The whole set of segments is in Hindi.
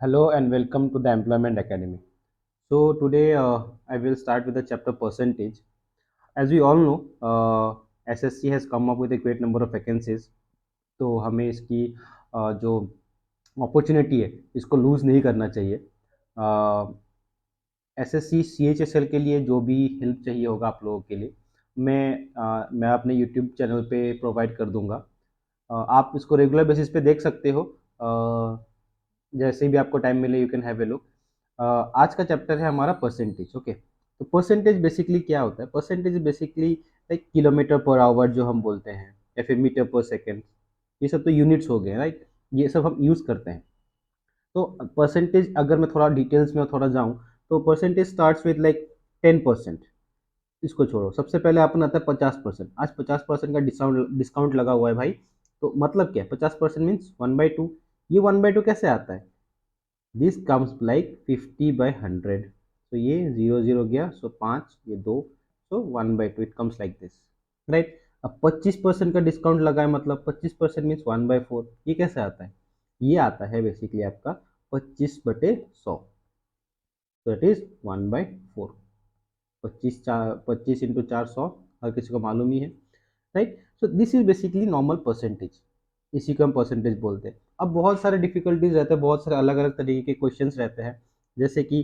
Hello and welcome to the Employment Academy. So today I will start with the chapter percentage. As we all know, SSC has come up with a great number of vacancies. तो हमें इसकी जो अपॉर्चुनिटी है इसको लूज़ नहीं करना चाहिए। एसएससी सीएचएसएल के लिए जो भी हेल्प चाहिए होगा आप लोगों के लिए मैं अपने यूट्यूब चैनल पे प्रोवाइड कर दूंगा। आप इसको रेगुलर बेसिस पे देख सकते हो। जैसे भी आपको टाइम मिले you can have a look. आज का चैप्टर है हमारा परसेंटेज। ओके, तो परसेंटेज बेसिकली क्या होता है? Percentage basically like kilometre per hour जो हम बोलते हैं या फिर मीटर पर सेकेंड, ये सब तो यूनिट्स हो गए, राइट? ये सब हम यूज़ करते हैं। तो परसेंटेज अगर मैं थोड़ा डिटेल्स में थोड़ा जाऊँ तो परसेंटेज स्टार्ट्स विद लाइक 10%। इसको छोड़ो, सबसे पहले अपन आता है 50%। आज 50% का डिस्काउंट लगा हुआ है भाई। तो मतलब क्या है? 50% मीन्स 1/2। ये 1/2 कैसे आता है? This comes like 50/100। तो ये 0 0 गया, सो 5, ये 2, सो 1/2 it comes like this, right? अब 25% का डिस्काउंट लगा है, मतलब 25% मीन्स 1/4। ये कैसे आता है? ये आता है बेसिकली आपका 25/100। तो इट इज 1/4। 25 इंटू 4 100, हर किसी को मालूम ही है, right? So this is basically normal percentage. इसी को हम परसेंटेज बोलते हैं। अब बहुत सारे डिफिकल्टीज रहते हैं, बहुत सारे अलग अलग तरीके के क्वेश्चंस रहते हैं। जैसे कि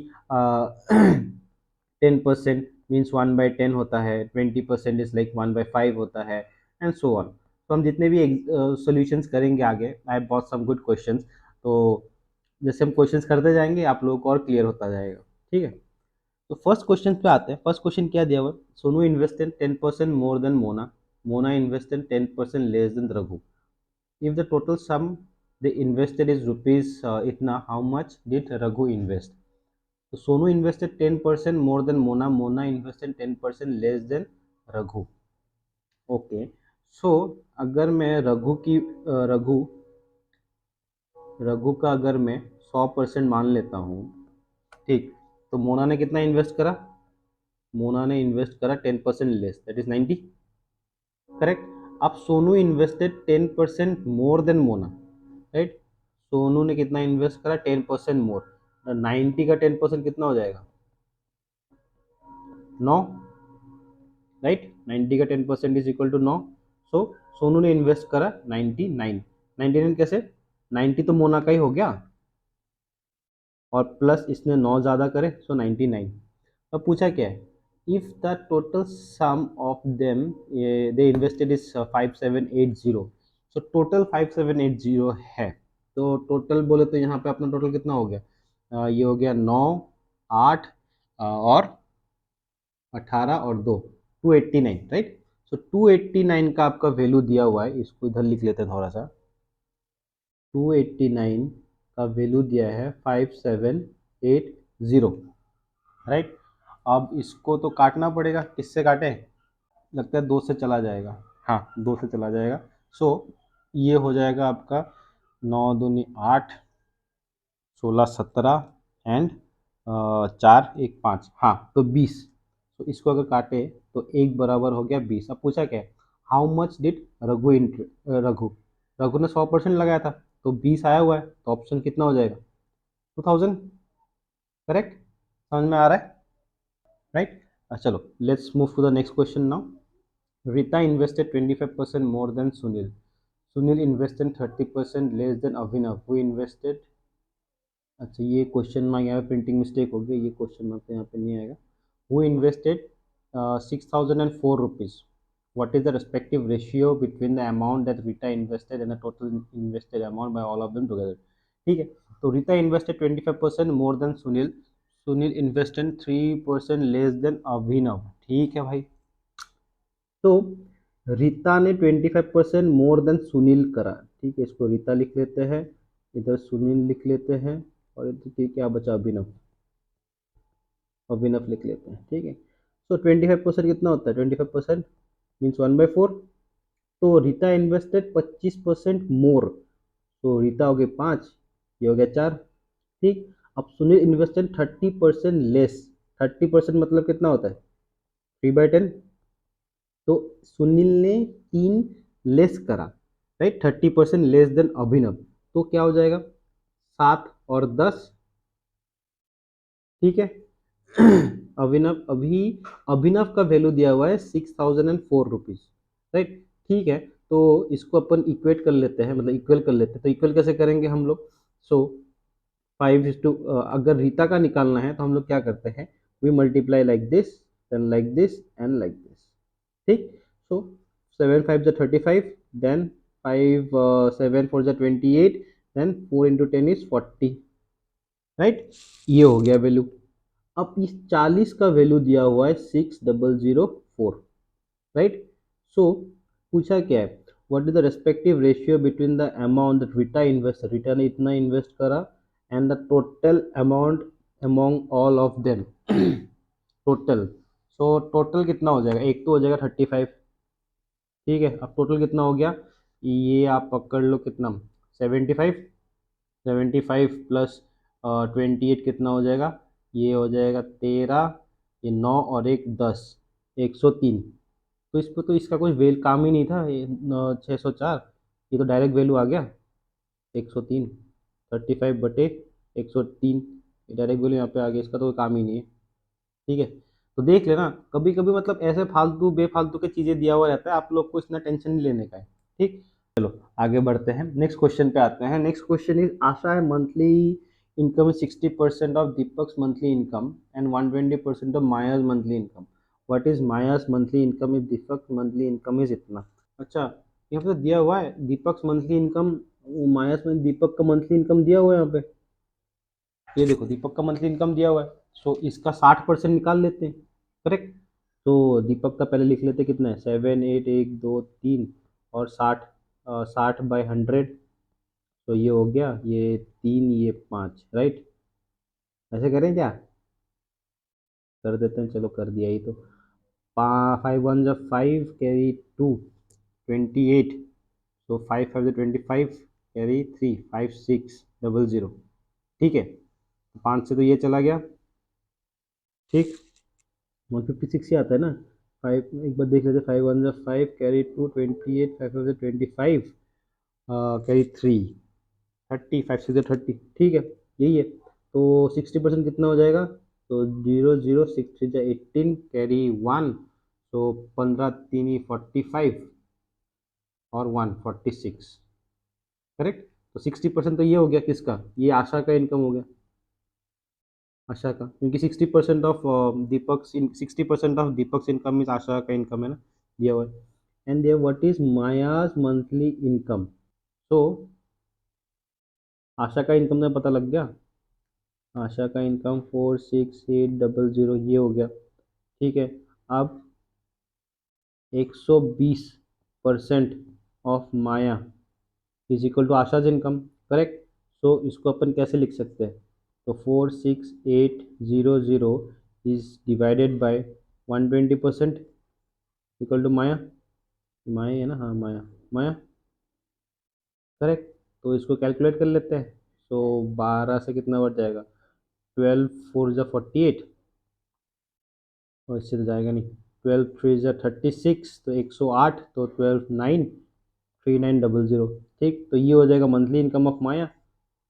10% मीन्स 1/10 होता है, 20% इज लाइक 1/5 होता है, एंड सो ऑन। तो हम जितने भी सोल्यूशंस करेंगे आगे, I bought some good questions. तो जैसे हम क्वेश्चंस करते जाएंगे आप लोगों को और क्लियर होता जाएगा, ठीक है? तो फर्स्ट क्वेश्चन पे आते हैं। फर्स्ट क्वेश्चन क्या दिया हुआ? Sonu invested 10% more than Mona, Mona invested 10% less than Raghu. If the total sum they invested is rupees इतना, how much did Raghu invest? तो Sonu invested 10% more than Mona, Mona invested 10% less than Raghu. Okay, so अगर मैं रघु का अगर मैं 100% मान लेता हूँ, ठीक, तो मोना ने कितना इन्वेस्ट करा? मोना ने इन्वेस्ट करा 10% लेस, दैट इज 90, करेक्ट? अब Sonu invested 10% more than Mona, right? Sonu ने कितना इन्वेस्ट करा? 10% मोर। 90 का 10% कितना हो जाएगा? 9, राइट? 90 का 10% इज इक्वल टू 9। सो सोनू ने इन्वेस्ट करा 99। 99 कैसे? 90 तो मोना का ही हो गया, और प्लस इसने 9 ज़्यादा करे, सो 99। अब पूछा क्या है? If the total some of them they invested is 5780। So total 5780 है। तो टोटल बोले तो यहाँ पे अपना टोटल कितना हो गया? ये हो गया 9, 8 और 18 और 2, 289, राइट? सो 289 का आपका वैल्यू दिया हुआ है। इसको इधर लिख लेते हैं थोड़ा सा। 289 का वैल्यू दिया है 5780, राइट? अब इसको तो काटना पड़ेगा। किससे काटें? लगता है 2 से चला जाएगा। हाँ, 2 से चला जाएगा। सो ये हो जाएगा आपका 9 दूनी 8, 16 17 एंड 4 1 5, हाँ तो 20। तो इसको अगर काटे तो एक बराबर हो गया 20। अब पूछा क्या है? How much did Raghu Raghu ने 100% लगाया था, तो 20 आया हुआ है, तो ऑप्शन कितना हो जाएगा? 2000, करेक्ट? समझ में आ रहा है, राइट? चलो, let's move to the next question now. Rita invested 25% more than Sunil. Sunil invested 30% less than Abhinav. Who invested? अच्छा, ये क्वेश्चन मार्क यहाँ पे प्रिंटिंग मिस्टेक हो गई, ये क्वेश्चन मार्क तो यहाँ पे नहीं आएगा। Who invested 6004 rupees? What is the respective ratio between the amount that Rita invested and the total invested amount by all of them together? ठीक है, तो Rita invested 25% more than Sunil. Sunil invested 3% less than Abhinav। ठीक है भाई। तो रीता ने 25% मोर देन सुनील करा, ठीक है? इसको रीता लिख लेते हैं, इधर सुनील लिख लेते हैं, और इधर क्या बचा? अभिनव। अभिनव लिख लेते हैं, ठीक है? सो 25% कितना होता है? 25% मीन्स 1/4। तो रीता इन्वेस्टेड 25% मोर, तो रीता हो गई 5, ये हो गया 4, ठीक। अब सुनील इन्वेस्टेड 30% लेस। 30% मतलब कितना होता है? 3/10। तो सुनील ने 3 लेस करा, राइट? 30% लेस देन अभिनव, तो क्या हो जाएगा? 7 और 10, ठीक है। अभिनव का वैल्यू दिया हुआ है 6004 रुपीज, राइट। ठीक है, तो इसको अपन इक्वेट कर लेते हैं, मतलब इक्वल कर लेते हैं। तो इक्वल कैसे करेंगे हम लोग? सो 5 अगर रीता का निकालना है तो हम लोग क्या करते हैं, we multiply like this, then like this and like this, ठीक। So 7 5 35, then 5 7 4 28, then 4 × 10 is 40, right. ये हो गया वैल्यू। अब इस 40 का वैल्यू दिया हुआ है 6004, राइट। सो पूछा क्या है, what is the respective ratio between the amount that Rita invest, Rita ने इतना इन्वेस्ट करा, and the total amount among all of them. Total, so total कितना हो जाएगा, एक तो हो जाएगा 35, ठीक है। अब टोटल कितना हो गया, ये आप पकड़ लो कितना, 75, 75 प्लस 28 कितना हो जाएगा, ये हो जाएगा 13, ये 9 और एक 10, 103। तो इस पर तो इसका कोई वेल काम ही नहीं था, ये 604, ये तो डायरेक्ट वैल्यू आ गया 103, 35/103, ये डायरेक्ट वैल्यू यहाँ पे आ गया, इसका तो कोई काम ही नहीं है, ठीक है। तो देख लेना, कभी कभी मतलब ऐसे फालतू बेफालतू की चीजें दिया हुआ रहता है, आप लोग को इतना टेंशन नहीं लेने का है, ठीक। चलो आगे बढ़ते हैं, नेक्स्ट क्वेश्चन पे आते हैं। नेक्स्ट क्वेश्चन इज, आशा है monthly income is 60% of Deepak's monthly income and 120% of Maya's monthly income. What is Maya's monthly income is Deepak monthly income is इतना। अच्छा, यहाँ पे दिया हुआ है दीपक्स मंथली इनकम, मायास में दीपक का मंथली इनकम दिया हुआ है यहाँ पे, ये देखो दीपक का मंथली इनकम दिया हुआ है। सो इसका 60% निकाल लेते हैं, करेक्ट। तो दीपक का पहले लिख लेते हैं, कितना है, 7 8 1 2 3 और 60, 60/100, तो ये हो गया, ये 3 ये 5, राइट। ऐसे करें क्या, कर देते हैं, चलो कर दिया ही तो। 5 1 5 कैरी 2, 28, तो 5 5 25 कैरी 3, 5600, ठीक है। 5 से तो ये चला गया, ठीक। 156 ही आता है ना, 5 एक बार देख लेते, 5 1 5 कैरी 2, 28, 5 5 25 कैरी 3, 30, 5 6 30, ठीक है, यही है। तो 60% कितना हो जाएगा, तो 0 0 6 3 18 कैरी 1, तो 15 3 45 और 1 46, करेक्ट। तो 60% तो ये हो गया किसका, ये आशा का इनकम हो गया, आशा का, क्योंकि 60% of Deepak, 60% of Deepak income is Asha का इनकम है ना, दिया हुआ है। And there what is Maya's monthly income. So Asha का इनकम में पता लग गया, आशा का इनकम 46800, ये हो गया, ठीक है। अब 120% of Maya is equal to Asha's income, correct. So इसको अपन कैसे लिख सकते हैं, तो 46800 is divided by 120% equal to Maya, Maya है ना, हाँ माया, माया, करेक्ट। तो इसको कैलकुलेट कर लेते हैं। सो 12 से कितना बढ़ जाएगा, 12 4 जा 48, और इससे तो जाएगा नहीं, 12 3 जा 36, तो 108, तो 12 9 3900, ठीक। तो ये हो जाएगा मंथली इनकम ऑफ माया,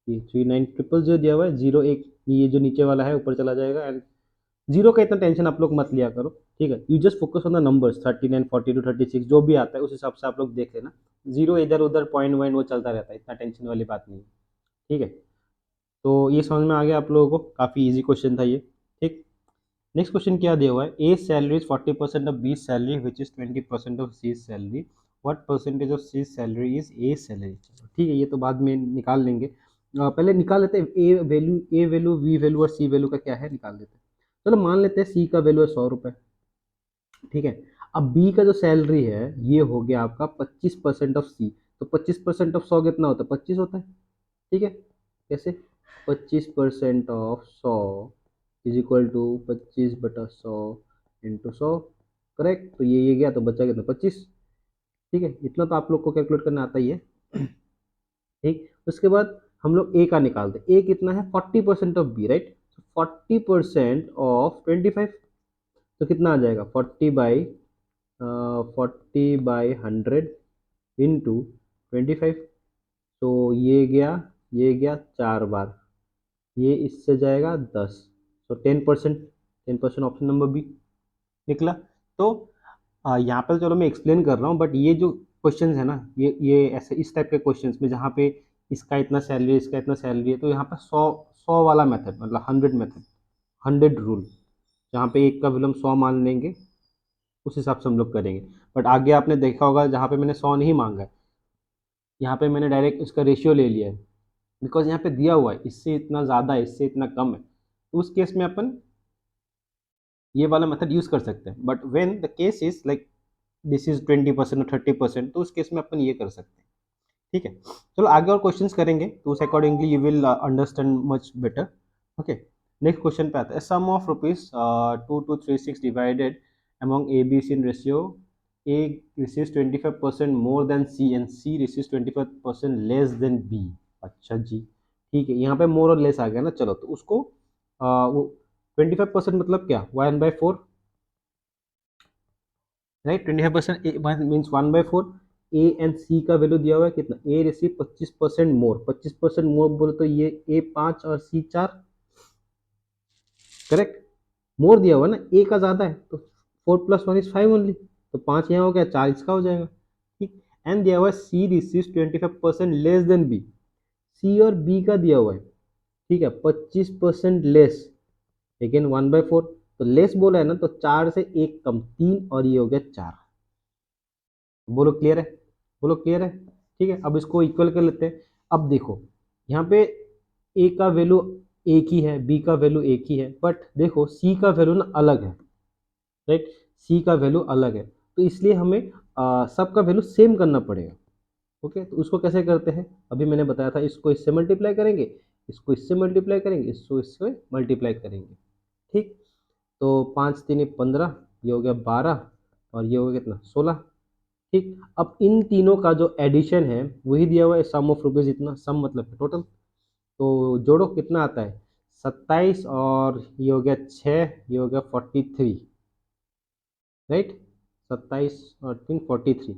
ये 3900 दिया हुआ है, 01 ये जो नीचे वाला है ऊपर चला जाएगा, एंड जीरो का इतना टेंशन आप लोग मत लिया करो, ठीक है। You just focus on the numbers, 39 42 36 जो भी आता है उस हिसाब से आप लोग देख लेना, जीरो इधर उधर पॉइंट वाइंट वो चलता रहता है, इतना टेंशन वाली बात नहीं है, ठीक है। तो ये समझ में आ गया आप लोगों को, काफ़ी इजी क्वेश्चन था ये, ठीक। नेक्स्ट क्वेश्चन क्या दिया हुआ है, A salary is 40% of B salary which is 20% of C salary, what percentage of C salary is A salary. ठीक है, ये तो बाद में निकाल लेंगे, पहले निकाल लेते हैं ए वैल्यू वी वैल्यू और सी वैल्यू का क्या है, निकाल लेते हैं। चलो मान लेते हैं सी का वैल्यू है 100 रुपये, ठीक है। अब बी का जो सैलरी है ये हो गया आपका 25% ऑफ सी, तो 25% ऑफ 100 कितना होता है, 25 होता है, ठीक है। कैसे, 25% of 100 is equal to 25/100 into 100, correct. तो ये गया, तो बचा कितना, 25, ठीक है। इतना तो आप लोग को कैलकुलेट करना आता ही है, ठीक। उसके बाद हम लोग ए का निकालते हैं, ए कितना है, 40% ऑफ बी, राइट। 40% ऑफ 25, तो कितना आ जाएगा, 40/100 इंटू 25, तो ये गया ये गया 4 बार, ये इससे जाएगा 10, तो 10%, 10% ऑप्शन नंबर बी निकला। तो यहाँ पर चलो मैं एक्सप्लेन कर रहा हूँ, बट ये जो क्वेश्चन है ना, ये ऐसे इस टाइप के क्वेश्चन में जहाँ पे इसका इतना सैलरी, इसका इतना सैलरी है, तो यहाँ पर 100 वाला मेथड, मतलब 100 मेथड, 100 रूल, जहाँ पे एक का वैल्यू हम 100 मान लेंगे, उस हिसाब से हम लोग करेंगे। बट आगे आपने देखा होगा जहाँ पे मैंने 100 नहीं मांगा है, यहाँ पे मैंने डायरेक्ट इसका रेशियो ले लिया है, बिकॉज यहाँ पे दिया हुआ है इससे इतना ज़्यादा है, इससे इतना कम है, तो उस केस में अपन ये वाला मेथड यूज़ कर सकते हैं। But when the case is like this is 20% और 30%, तो उस केस में अपन ये कर सकते हैं। ठीक है, चलो आगे और क्वेश्चंस करेंगे, तो उस accordingly you will understand much better. Okay, next question पे आता है, sum of rupees 2236 divided among A, B, C in ratio, A receives 25% more than C and C receives 25% less than B। अच्छा जी, ठीक है, यहाँ पे मोर और लेस आ गया ना, चलो तो उसको वो 25% मतलब क्या, 1/4, राइट। 25% मीन्स 1/4। ए एंड सी का वैल्यू दिया हुआ है कितना, ए रिसीव 25% मोर, 25% मोर बोले तो ये ए 5 और सी 4, करेक्ट। मोर दिया हुआ है ना, ए का ज्यादा है तो 4+1 is 5 ओनली, तो 5 यहाँ हो गया, 4 इसका हो जाएगा, ठीक। एंड दिया हुआ है सी रिसीव 25% लेस देन बी, सी और बी का दिया हुआ है, ठीक है, 25% लेस, लेकिन 1/4, तो लेस बोला है ना, तो 4 से 1 कम 3, और ये हो गया 4। बोलो क्लियर है, बोलो क्लियर है, ठीक है। अब इसको इक्वल कर लेते हैं। अब देखो यहाँ पे ए का वैल्यू एक ही है, बी का वैल्यू एक ही है, बट देखो सी का वैल्यू ना अलग है, राइट, सी का वैल्यू अलग है, तो इसलिए हमें सबका वैल्यू सेम करना पड़ेगा। ओके, तो उसको कैसे करते हैं, अभी मैंने बताया था, इसको इससे मल्टीप्लाई करेंगे, इसको इससे मल्टीप्लाई करेंगे, इसको इससे मल्टीप्लाई करेंगे, ठीक। तो 5×3 = 15, ये हो गया 12, और ये हो गया कितना, 16, ठीक। अब इन तीनों का जो एडिशन है वही दिया हुआ है, सम ऑफ रुपीज इतना, सम मतलब टोटल, तो जोड़ो कितना आता है, 27, और ये हो गया 6, ये हो गया 43, राइट, 27 और 3 43।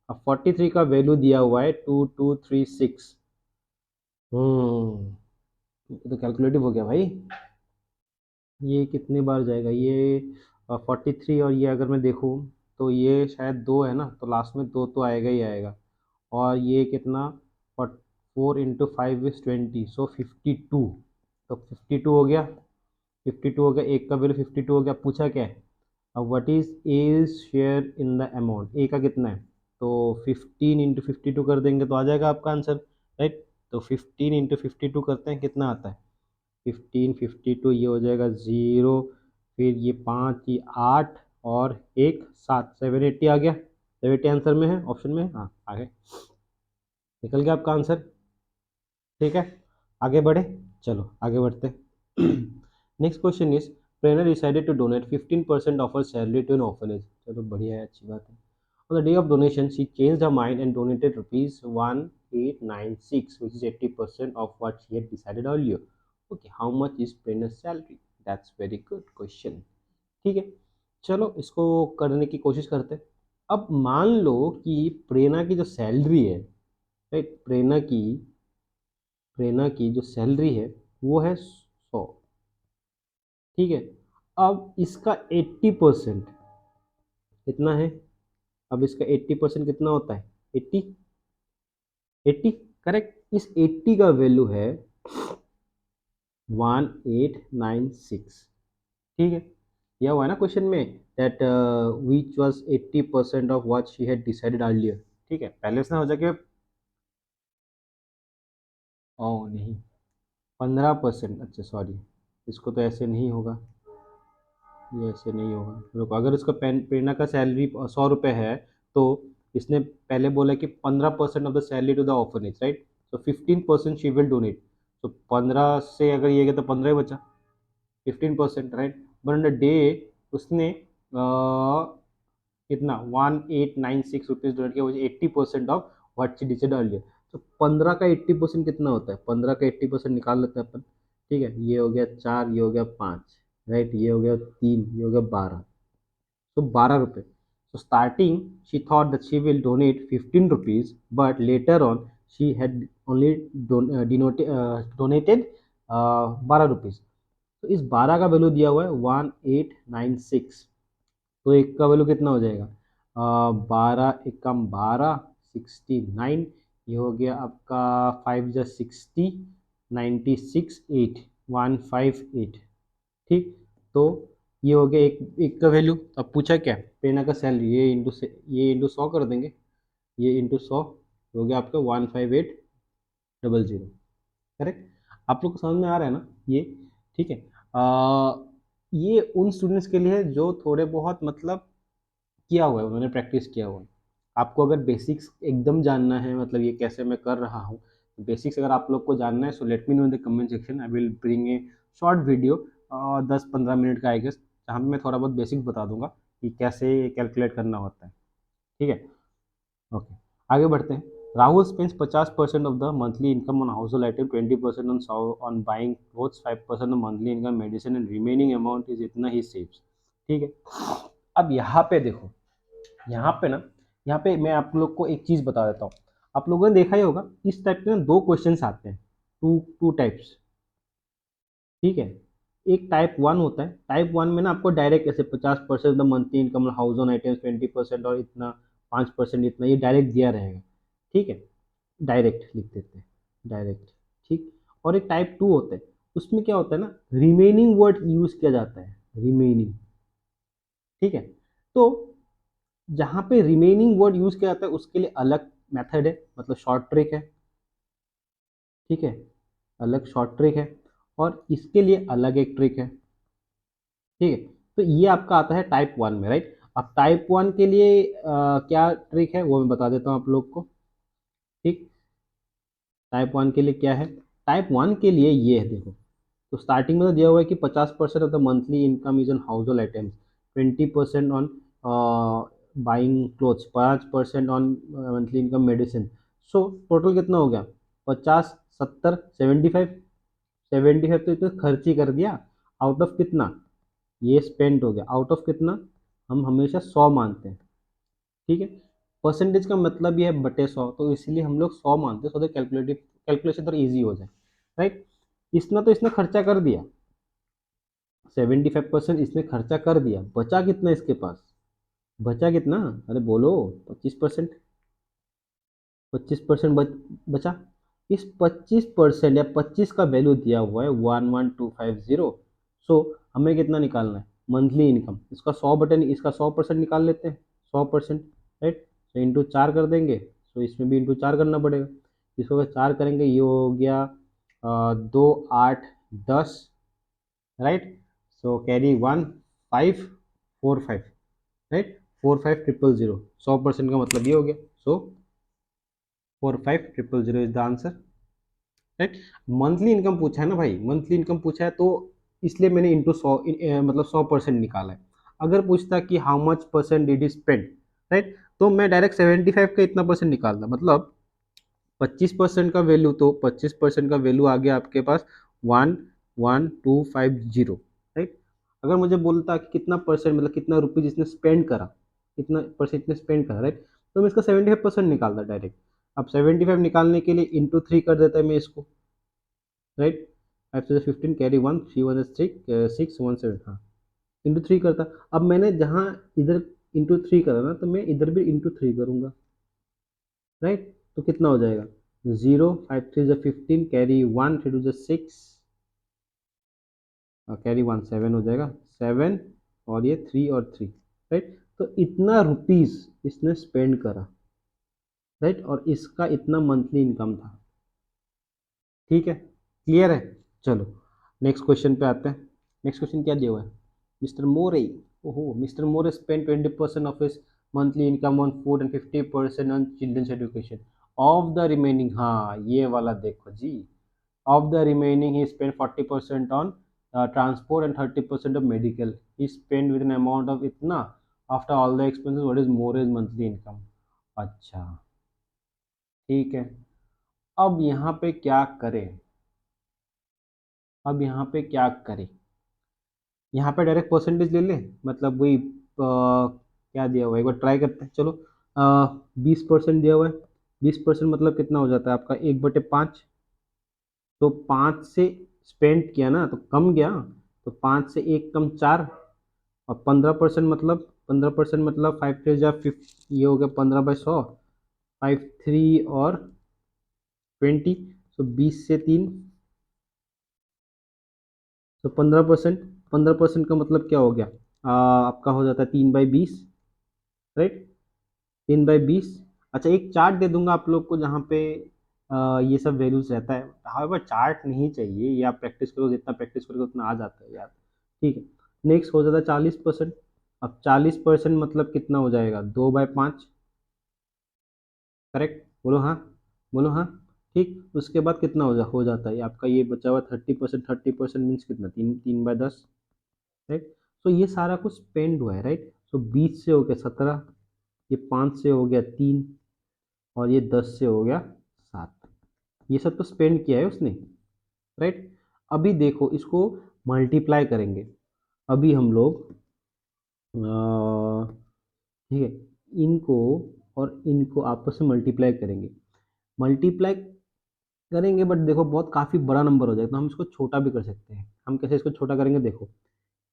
अब 43 का वैल्यू दिया हुआ है 2236। ये तो कैलकुलेटिव हो गया भाई, ये कितने बार जाएगा ये, 43, और ये अगर मैं देखूँ तो ये शायद 2 है ना, तो लास्ट में 2 तो आएगा ही आएगा, और ये कितना, 4 × 5 = 20, सो 52, तो 52 हो गया, 52 हो गया, एक का वैल्यू 52 हो गया। पूछा क्या है, अब what is share in the amount, A का कितना है, तो 15 × 52 कर देंगे तो आ जाएगा आपका आंसर, राइट। तो 15 × 52 करते हैं, कितना आता है, 15 52, ये हो जाएगा 0, फिर ये 5, ये 8, और एक 7, 780 आ गया, 780 आंसर में है, ऑप्शन में, हाँ आ गए, निकल गया आपका आंसर, ठीक है। आगे बढ़े, चलो आगे बढ़ते next question is, Prerna decided to donate 15% of her salary to an orphanage, चलो बढ़िया है, अच्छी बात है। On the day of donation, she changed her mind and donated rupees 1896, which is 80% of what she had decided earlier. Okay, how much is Prerna's salary? That's very good question. ठीक है, चलो इसको करने की कोशिश करते हैं। अब मान लो कि प्रेरणा की जो सैलरी है, राइट, प्रेरणा की जो सैलरी है वो है 100, ठीक है। अब इसका 80% कितना है, अब इसका 80% कितना होता है, 80, 80, करेक्ट। इस 80 का वैल्यू है 1896, ठीक है। यह हुआ है ना क्वेश्चन में, that which was 80% of what she had decided earlier, ठीक है। पहले उसने हो जाके, ओ नहीं, 15%, अच्छा सॉरी, इसको तो ऐसे नहीं होगा, ये ऐसे नहीं होगा, रुको, अगर उसका प्रेरणा का सैलरी 100 रुपये है, तो इसने पहले बोला कि 15% of the salary to the orphanage, right, तो 15% शी विल डोनेट, तो 15 से अगर ये गया तो 15 ही बचा, 15%, right. But on the day उसने कितना 1896 डोनेट किया, मुझे 80% of what she decided earlier, तो 15 का 80% कितना होता है, 15 का 80% निकाल लेते हैं अपन, ठीक है। ये हो गया 4, ये हो गया 5, राइट, ये हो गया 3, ये हो गया 12, तो 12 रुपये। So starting she thought that she will donate 15 rupees, but later on she had only donated 12 rupees. तो इस 12 का वैल्यू दिया हुआ है 1896। तो एक का वैल्यू कितना हो जाएगा? 12 एकम 12, 69। ये हो गया आपका 5 × 60, 96, 8, 158। ठीक, तो ये हो गया एक का वैल्यू। अब पूछा क्या? प्रेरणा का सैलरी, ये इंटू 100 कर देंगे, ये इंटू 100 हो गया आपका 15800। करेक्ट? आप लोग को समझ में आ रहा है ना ये? ठीक है। ये उन स्टूडेंट्स के लिए है जो थोड़े बहुत मतलब किया हुआ है, उन्होंने प्रैक्टिस किया हुआ है। आपको अगर बेसिक्स एकदम जानना है, मतलब ये कैसे मैं कर रहा हूँ, बेसिक्स अगर आप लोग को जानना है, so let me know in the comment section. I will bring a short video 10-15 minute का आई गेस, जहाँ पे मैं थोड़ा बहुत बेसिक्स बता दूंगा कि कैसे कैलकुलेट करना होता है। ठीक है, ओके, आगे बढ़ते हैं। Rahul spends 50% of the monthly income on house hold item, 20% on buying clothes, 5% of monthly income medicine and remaining amount is इतना ही सेव्स। ठीक है, अब यहाँ पे देखो, यहाँ पे ना, यहाँ पे मैं आप लोग को एक चीज़ बता देता हूँ। आप लोगों ने देखा ही होगा, इस टाइप के ना दो क्वेश्चंस आते हैं, टू टाइप्स। ठीक है, एक टाइप 1 होता है। टाइप 1 में ना आपको डायरेक्ट ऐसे 50% the monthly income house on items, 20% और इतना, 5% इतना, ये डायरेक्ट दिया रहेगा। ठीक है, डायरेक्ट लिख देते हैं, डायरेक्ट। ठीक, और एक टाइप 2 होता है, उसमें क्या होता है ना, रिमेनिंग वर्ड यूज किया जाता है, रिमेनिंग। ठीक है, तो जहाँ पे रिमेनिंग वर्ड यूज किया जाता है उसके लिए अलग मेथड है, मतलब शॉर्ट ट्रिक है। ठीक है, अलग शॉर्ट ट्रिक है, और इसके लिए अलग एक ट्रिक है। ठीक है, तो ये आपका आता है टाइप 1 में, राइट? अब टाइप 1 के लिए क्या ट्रिक है वो मैं बता देता हूँ आप लोग को। ठीक, टाइप 1 के लिए क्या है? टाइप 1 के लिए ये है, देखो, तो स्टार्टिंग में तो दिया हुआ है कि 50% of the monthly income is on house hold items, 20% on buying clothes, 5% on monthly income medicine. So total कितना हो गया? 50, 70, 75। 75 तो इतना खर्च ही कर दिया, आउट ऑफ कितना? ये स्पेंड हो गया, आउट ऑफ कितना? हम हमेशा 100 मानते हैं। ठीक है, परसेंटेज का मतलब ये है बटे 100, तो इसीलिए हम लोग 100 मानते हैं, सो दैट कैलकुलेशन थोड़ा ईजी हो जाए, राइट? इतना तो इसने खर्चा कर दिया, 75% इसने खर्चा कर दिया, बचा कितना इसके पास? बचा कितना? अरे बोलो, 25%। 25% बचा। इस 25% या 25 का वैल्यू दिया हुआ है 11250। सो हमें कितना निकालना है? Monthly income. इसका 100 इसका 100% निकाल लेते हैं, 100%, राइट? तो इंटू 4 कर देंगे, तो इसमें भी इंटू 4 करना पड़ेगा। इसको अगर 4 करेंगे, ये हो गया 2, 8, 10, राइट? सो कैरी 1545, राइट? 45000, 100% का मतलब ये हो गया। सो 45000 is the answer, right? Monthly income पूछा है ना भाई, मंथली इनकम पूछा है, तो इसलिए मैंने इंटू 100 मतलब 100% निकाला है। अगर पूछता कि how much percent did he spend, right, तो मैं डायरेक्ट 75 का इतना परसेंट निकालता, मतलब 25% का वैल्यू, तो 25% का वैल्यू आ गया आपके पास 11250, राइट? अगर मुझे बोलता कि कितना परसेंट, मतलब कितना रुपीज इसने स्पेंड करा, कितना परसेंट इसने स्पेंड करा, राइट, तो मैं इसका 75% निकालता डायरेक्ट। अब 75 निकालने के लिए इंटू 3 कर देता है मैं इसको, राइट? 5 to the 15 कैरी 1, 3 1 6 1 7, हाँ, इंटू 3 करता। अब मैंने जहाँ इधर इंटू 3 करा ना, तो मैं इधर भी इंटू 3 करूँगा, राइट? तो कितना हो जाएगा? 0, 5 3 15 कैरी 1, 3 2 6, कैरी 1 7 हो जाएगा, 7, और ये 3 और 3, राइट? तो इतना रुपीस इसने स्पेंड करा, राइट, और इसका इतना मंथली इनकम था। ठीक है, क्लियर है? चलो नेक्स्ट क्वेश्चन पे आते हैं। नेक्स्ट क्वेश्चन क्या दिया हुआ है? मिस्टर मोरे, ओहो, mister More spend 20% of his monthly income on food and 50% on children's education. Of the remaining, हाँ ये वाला देखो जी, of the remaining he spend 40% on transport and 30% of medical. He spend with an amount of इतना, after all the expenses, what is More's monthly income? अच्छा, ठीक है, अब यहाँ पे क्या करें? अब यहाँ पे क्या करें? यहाँ पे डायरेक्ट परसेंटेज ले लें, मतलब वही क्या दिया हुआ है, एक बार ट्राई करते हैं। चलो 20% दिया हुआ है, 20% मतलब कितना हो जाता है आपका 1/5। तो 5 से स्पेंड किया ना तो कम गया, तो 5 से 1 कम 4। और 15% मतलब 5 3 जा 5, ये हो गया 15/100। 5 3 और 20, तो 20 से 3, तो 15%। 15% का मतलब क्या हो गया, आपका हो जाता है 3/20, राइट। 3/20। अच्छा, एक चार्ट दे दूंगा आप लोग को जहाँ पे ये सब वैल्यूज रहता है। हाउएवर चार्ट नहीं चाहिए, ये आप प्रैक्टिस करो, जितना प्रैक्टिस करोगे उतना आ जाता है यार। ठीक है। नेक्स्ट हो जाता है 40%। अब 40% मतलब कितना हो जाएगा, 2/5। करेक्ट, बोलो हाँ। बोलो हाँ। ठीक, उसके बाद कितना हो जाता है आपका ये बचा हुआ 30%। 30% मीन्स कितना, 3/10, राइट। तो ये सारा कुछ स्पेंड हुआ है, राइट। तो 20 से हो गया 17, ये 5 से हो गया 3, और ये 10 से हो गया 7। ये सब तो स्पेंड किया है उसने, राइट। अभी देखो इसको मल्टीप्लाई करेंगे। अभी हम लोग ठीक है, इनको और इनको आपस में मल्टीप्लाई करेंगे। मल्टीप्लाई करेंगे बट देखो बहुत काफ़ी बड़ा नंबर हो जाएगा, तो हम इसको छोटा भी कर सकते हैं। हम कैसे इसको छोटा करेंगे, देखो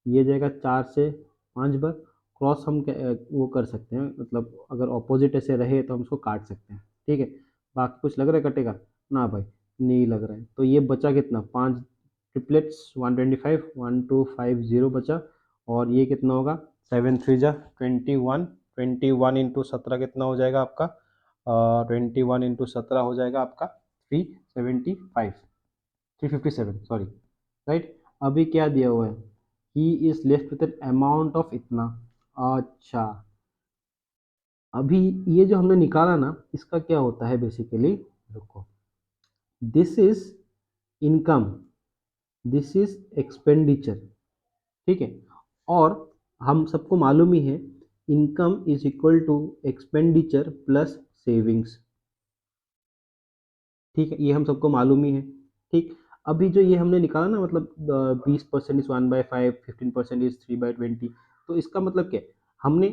ये जाएगा 4 से 5 बार। क्रॉस हम वो कर सकते हैं, मतलब अगर ऑपोजिट ऐसे रहे तो हम उसको काट सकते हैं, ठीक है। बाकी कुछ लग रहा है कटेगा ना भाई, नहीं लग रहा है। तो ये बचा कितना, 5 ट्रिपलेट्स 125, 1250 बचा। और ये कितना होगा, 7 3 जा 21। 21 × 17 कितना हो जाएगा आपका, 21 × 17 हो जाएगा आपका 375, 357 सॉरी, राइट। अभी क्या दिया हुआ है, he is left with an amount of इतना। अच्छा, अभी ये जो हमने निकाला ना, इसका क्या होता है बेसिकली, रुको, this is income, this is expenditure, ठीक है। और हम सबको मालूम ही है, income is equal to expenditure plus savings, ठीक है, ये हम सबको मालूम ही है। ठीक, अभी जो ये हमने निकाला ना, मतलब 20% इज 1/5, 15% इज 3/20। तो इसका मतलब क्या है, हमने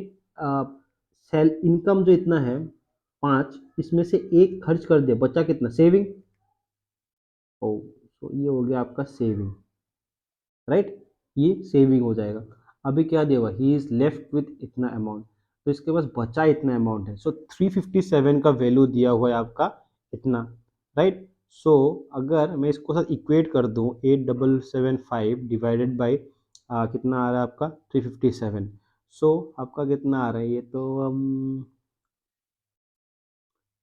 सेल इनकम जो इतना है 5, इसमें से एक खर्च कर दिया, बचा कितना, सेविंग। ओ, तो ये हो गया आपका सेविंग, राइट। ये सेविंग हो जाएगा। अभी क्या दिया हुआ, ही इज लेफ्ट विथ इतना अमाउंट, तो इसके पास बचा इतना अमाउंट है। सो 357 का वैल्यू दिया हुआ है आपका इतना, राइट। सो अगर मैं इसको साथ इक्वेट कर दूं, 8775 डिवाइडेड बाई कितना आ रहा है आपका 357। सो आपका कितना आ रहा है, ये तो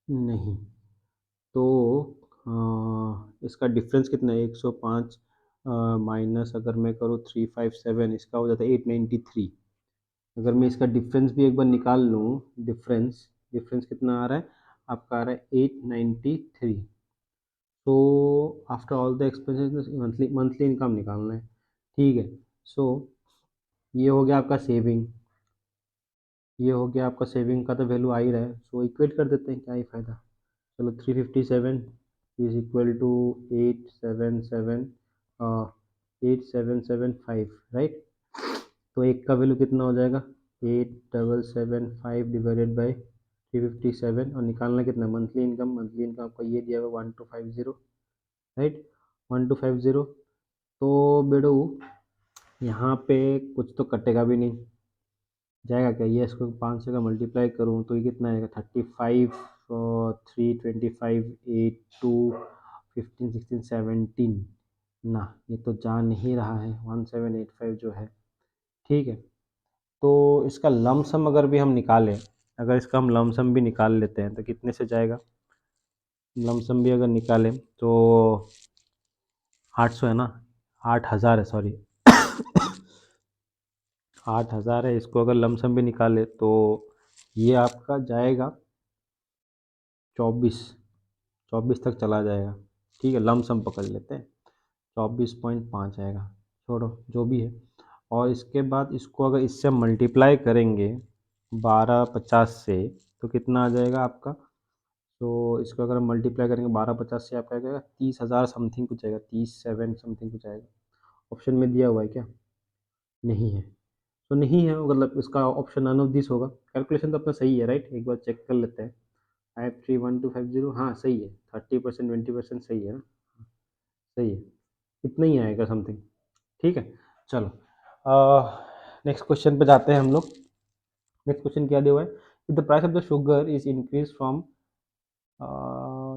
नहीं, तो इसका डिफरेंस कितना है, 105 माइनस अगर मैं करूँ 357, इसका हो जाता है 893। अगर मैं इसका डिफरेंस भी एक बार निकाल लूँ, डिफरेंस डिफरेंस कितना आ रहा है आपका, आ रहा है 893। तो after all the expenses monthly monthly income निकालना है, ठीक है। सो ये हो गया आपका सेविंग, ये हो गया आपका सेविंग का तो वैल्यू आ ही रहा है। सो इक्वेट कर देते हैं, क्या ही फायदा। चलो 357 इज इक्वल टू 877 8775, राइट। तो एक का वैल्यू कितना हो जाएगा, 8775 डिवाइडेड बाई 357, और निकालना कितना, मंथली इनकम। मंथली इनकम आपका ये दिया हुआ 1250, राइट, 1250। तो बेड़ो यहाँ पे कुछ तो कटेगा भी नहीं, जाएगा क्या, ये इसको 5 से का मल्टीप्लाई करूँ तो ये कितना आएगा, 35 और 325 8 2 15 16 17 ना, ये तो जा नहीं रहा है 1785 जो है, ठीक है। तो इसका लमसम अगर भी हम निकालें, अगर इसका हम लमसम भी निकाल लेते हैं तो कितने से जाएगा, लमसम भी अगर निकालें तो 800 है ना, 8000 है सॉरी 8000 है। इसको अगर लमसम भी निकाले तो ये आपका जाएगा 24, 24 तक चला जाएगा, ठीक है। लमसम पकड़ लेते हैं, 24.5 आएगा, छोड़ो जो भी है। और इसके बाद इसको अगर इससे मल्टीप्लाई करेंगे 1250 से, तो कितना आ जाएगा आपका। तो इसको अगर हम मल्टीप्लाई करेंगे 1250 से, आपका क्या आएगा, 30,000 समथिंग कुछ आएगा, 37 समथिंग कुछ आएगा। ऑप्शन में दिया हुआ है क्या, नहीं है। तो नहीं है मतलब इसका ऑप्शन नन ऑफ दिस होगा। कैलकुलेशन तो अपना सही है, राइट, एक बार चेक कर लेते हैं। 531250, हाँ सही है, 30% 20% सही है ना, सही है, इतना ही आएगा समथिंग। ठीक है, चलो नेक्स्ट क्वेश्चन पे जाते हैं हम लोग। नेक्स्ट क्वेश्चन क्या दिया हुआ है, if the price of the sugar is increase from,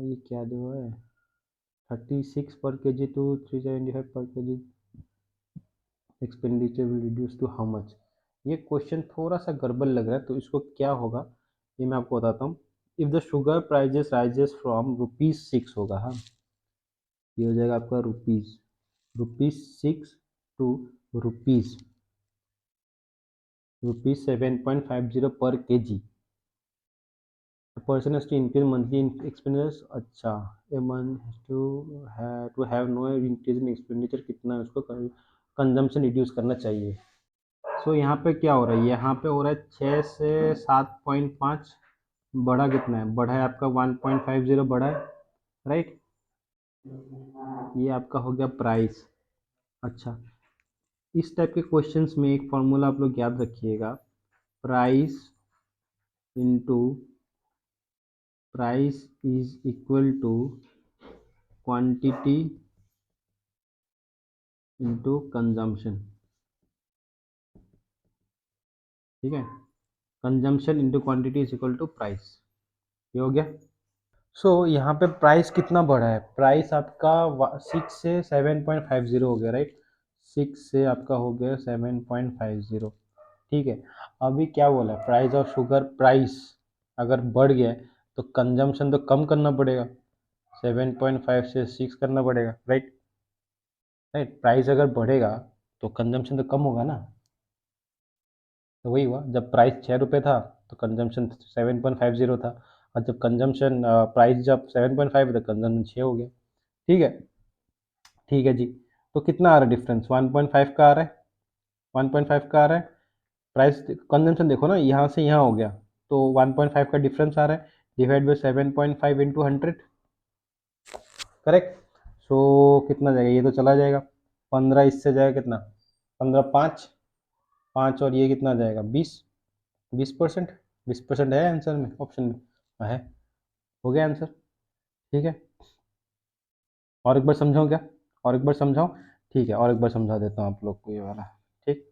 ये क्या दिया हुआ है, 36 पर केजी टू 375 पर kg, expenditure will reduce to how much. ये क्वेश्चन थोड़ा सा गड़बड़ लग रहा है, तो इसको क्या होगा ये मैं आपको बताता हूँ। If the sugar prices rises from ₹6 होगा, हाँ ये हो जाएगा आपका ₹6 to rupees ₹7.50 per KG. Person has to increase monthly expenditure, अच्छा a month to have no increase in expenditure, कितना है उसको कंजम्पशन रिड्यूस करना चाहिए। सो यहाँ पे क्या हो रहा है, यहाँ पे हो रहा है 6 से 7.5, बढ़ा कितना है, बढ़ा है आपका 1.50 बढ़ा है, राइट। ये आपका हो गया प्राइस। अच्छा, इस टाइप के क्वेश्चंस में एक फॉर्मूला आप लोग याद रखिएगा, price into price is equal to quantity into consumption. ठीक है, consumption into quantity is equal to price, ये हो गया। सो यहाँ पे प्राइस कितना बढ़ा है, प्राइस आपका 6 से 7.50 हो गया, राइट। 6 से आपका हो गया 7.50। ठीक है, अभी क्या बोला है, प्राइस ऑफ शुगर, प्राइस अगर बढ़ गया है तो कंजम्पशन तो कम करना पड़ेगा, 7.5 से 6 करना पड़ेगा, राइट। राइट, प्राइस अगर बढ़ेगा तो कंजम्पशन तो कम होगा ना। तो वही हुआ, जब प्राइस ₹6 था तो कंजम्पशन 7.50 था, और जब कंजम्पशन प्राइस जब 7.5 है तो कंजम्पशन 6 हो गया। ठीक है, ठीक है जी। तो कितना आ रहा है डिफरेंस, 1.5 का आ रहा है, 1.5 का आ रहा है। प्राइस कंजम्पशन देखो ना, यहाँ से यहाँ हो गया, तो 1.5 का डिफरेंस आ रहा है, डिवाइड बाई 7.5 इंटू 100, करेक्ट। सो कितना जाएगा, ये तो चला जाएगा, 15 इससे जाएगा कितना, 15 5, 5 और ये कितना जाएगा 20, 20%, 20% है आंसर में, ऑप्शन में है, हो गया आंसर। ठीक है, और एक बार समझाऊँ क्या, और एक बार समझाऊँ, ठीक है, और एक बार समझा देता हूँ आप लोग को ये वाला। ठीक,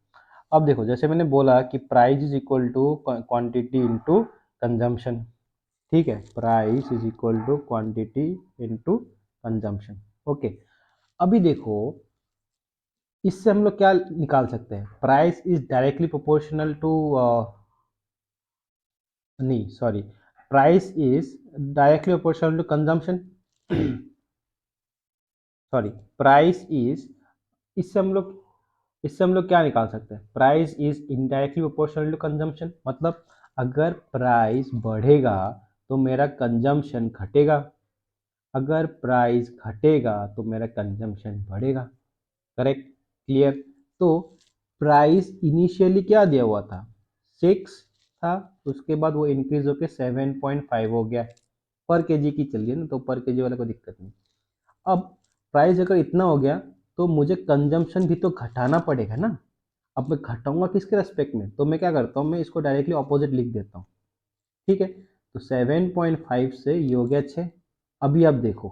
अब देखो जैसे मैंने बोला कि price is equal to quantity into consumption. ठीक है, price is equal to quantity into consumption. Okay, अभी देखो इससे हम लोग क्या निकाल सकते हैं, price is directly proportional to, नहीं sorry, price is directly proportional to consumption, sorry, price is, इससे हम लोग इससे हम लोग क्या निकाल सकते हैं, price is indirectly proportional to consumption, मतलब अगर प्राइस बढ़ेगा तो मेरा कंजम्पशन घटेगा, अगर प्राइस घटेगा तो मेरा कंजम्पशन बढ़ेगा, करेक्ट, क्लियर। तो प्राइस इनिशियली क्या दिया हुआ था, 6 था, उसके बाद वो इंक्रीज होकर 7.5 हो गया, पर केजी की चलिए ना, तो पर केजी वाला कोई दिक्कत नहीं। अब प्राइस अगर इतना हो गया तो मुझे कंजम्पशन भी तो घटाना पड़ेगा ना। अब मैं घटाऊंगा किसके रेस्पेक्ट में, तो मैं क्या करता हूँ, मैं इसको डायरेक्टली ऑपोजिट लिख देता हूँ। ठीक है, तो 7.5 से ये हो गया 6। अभी आप देखो,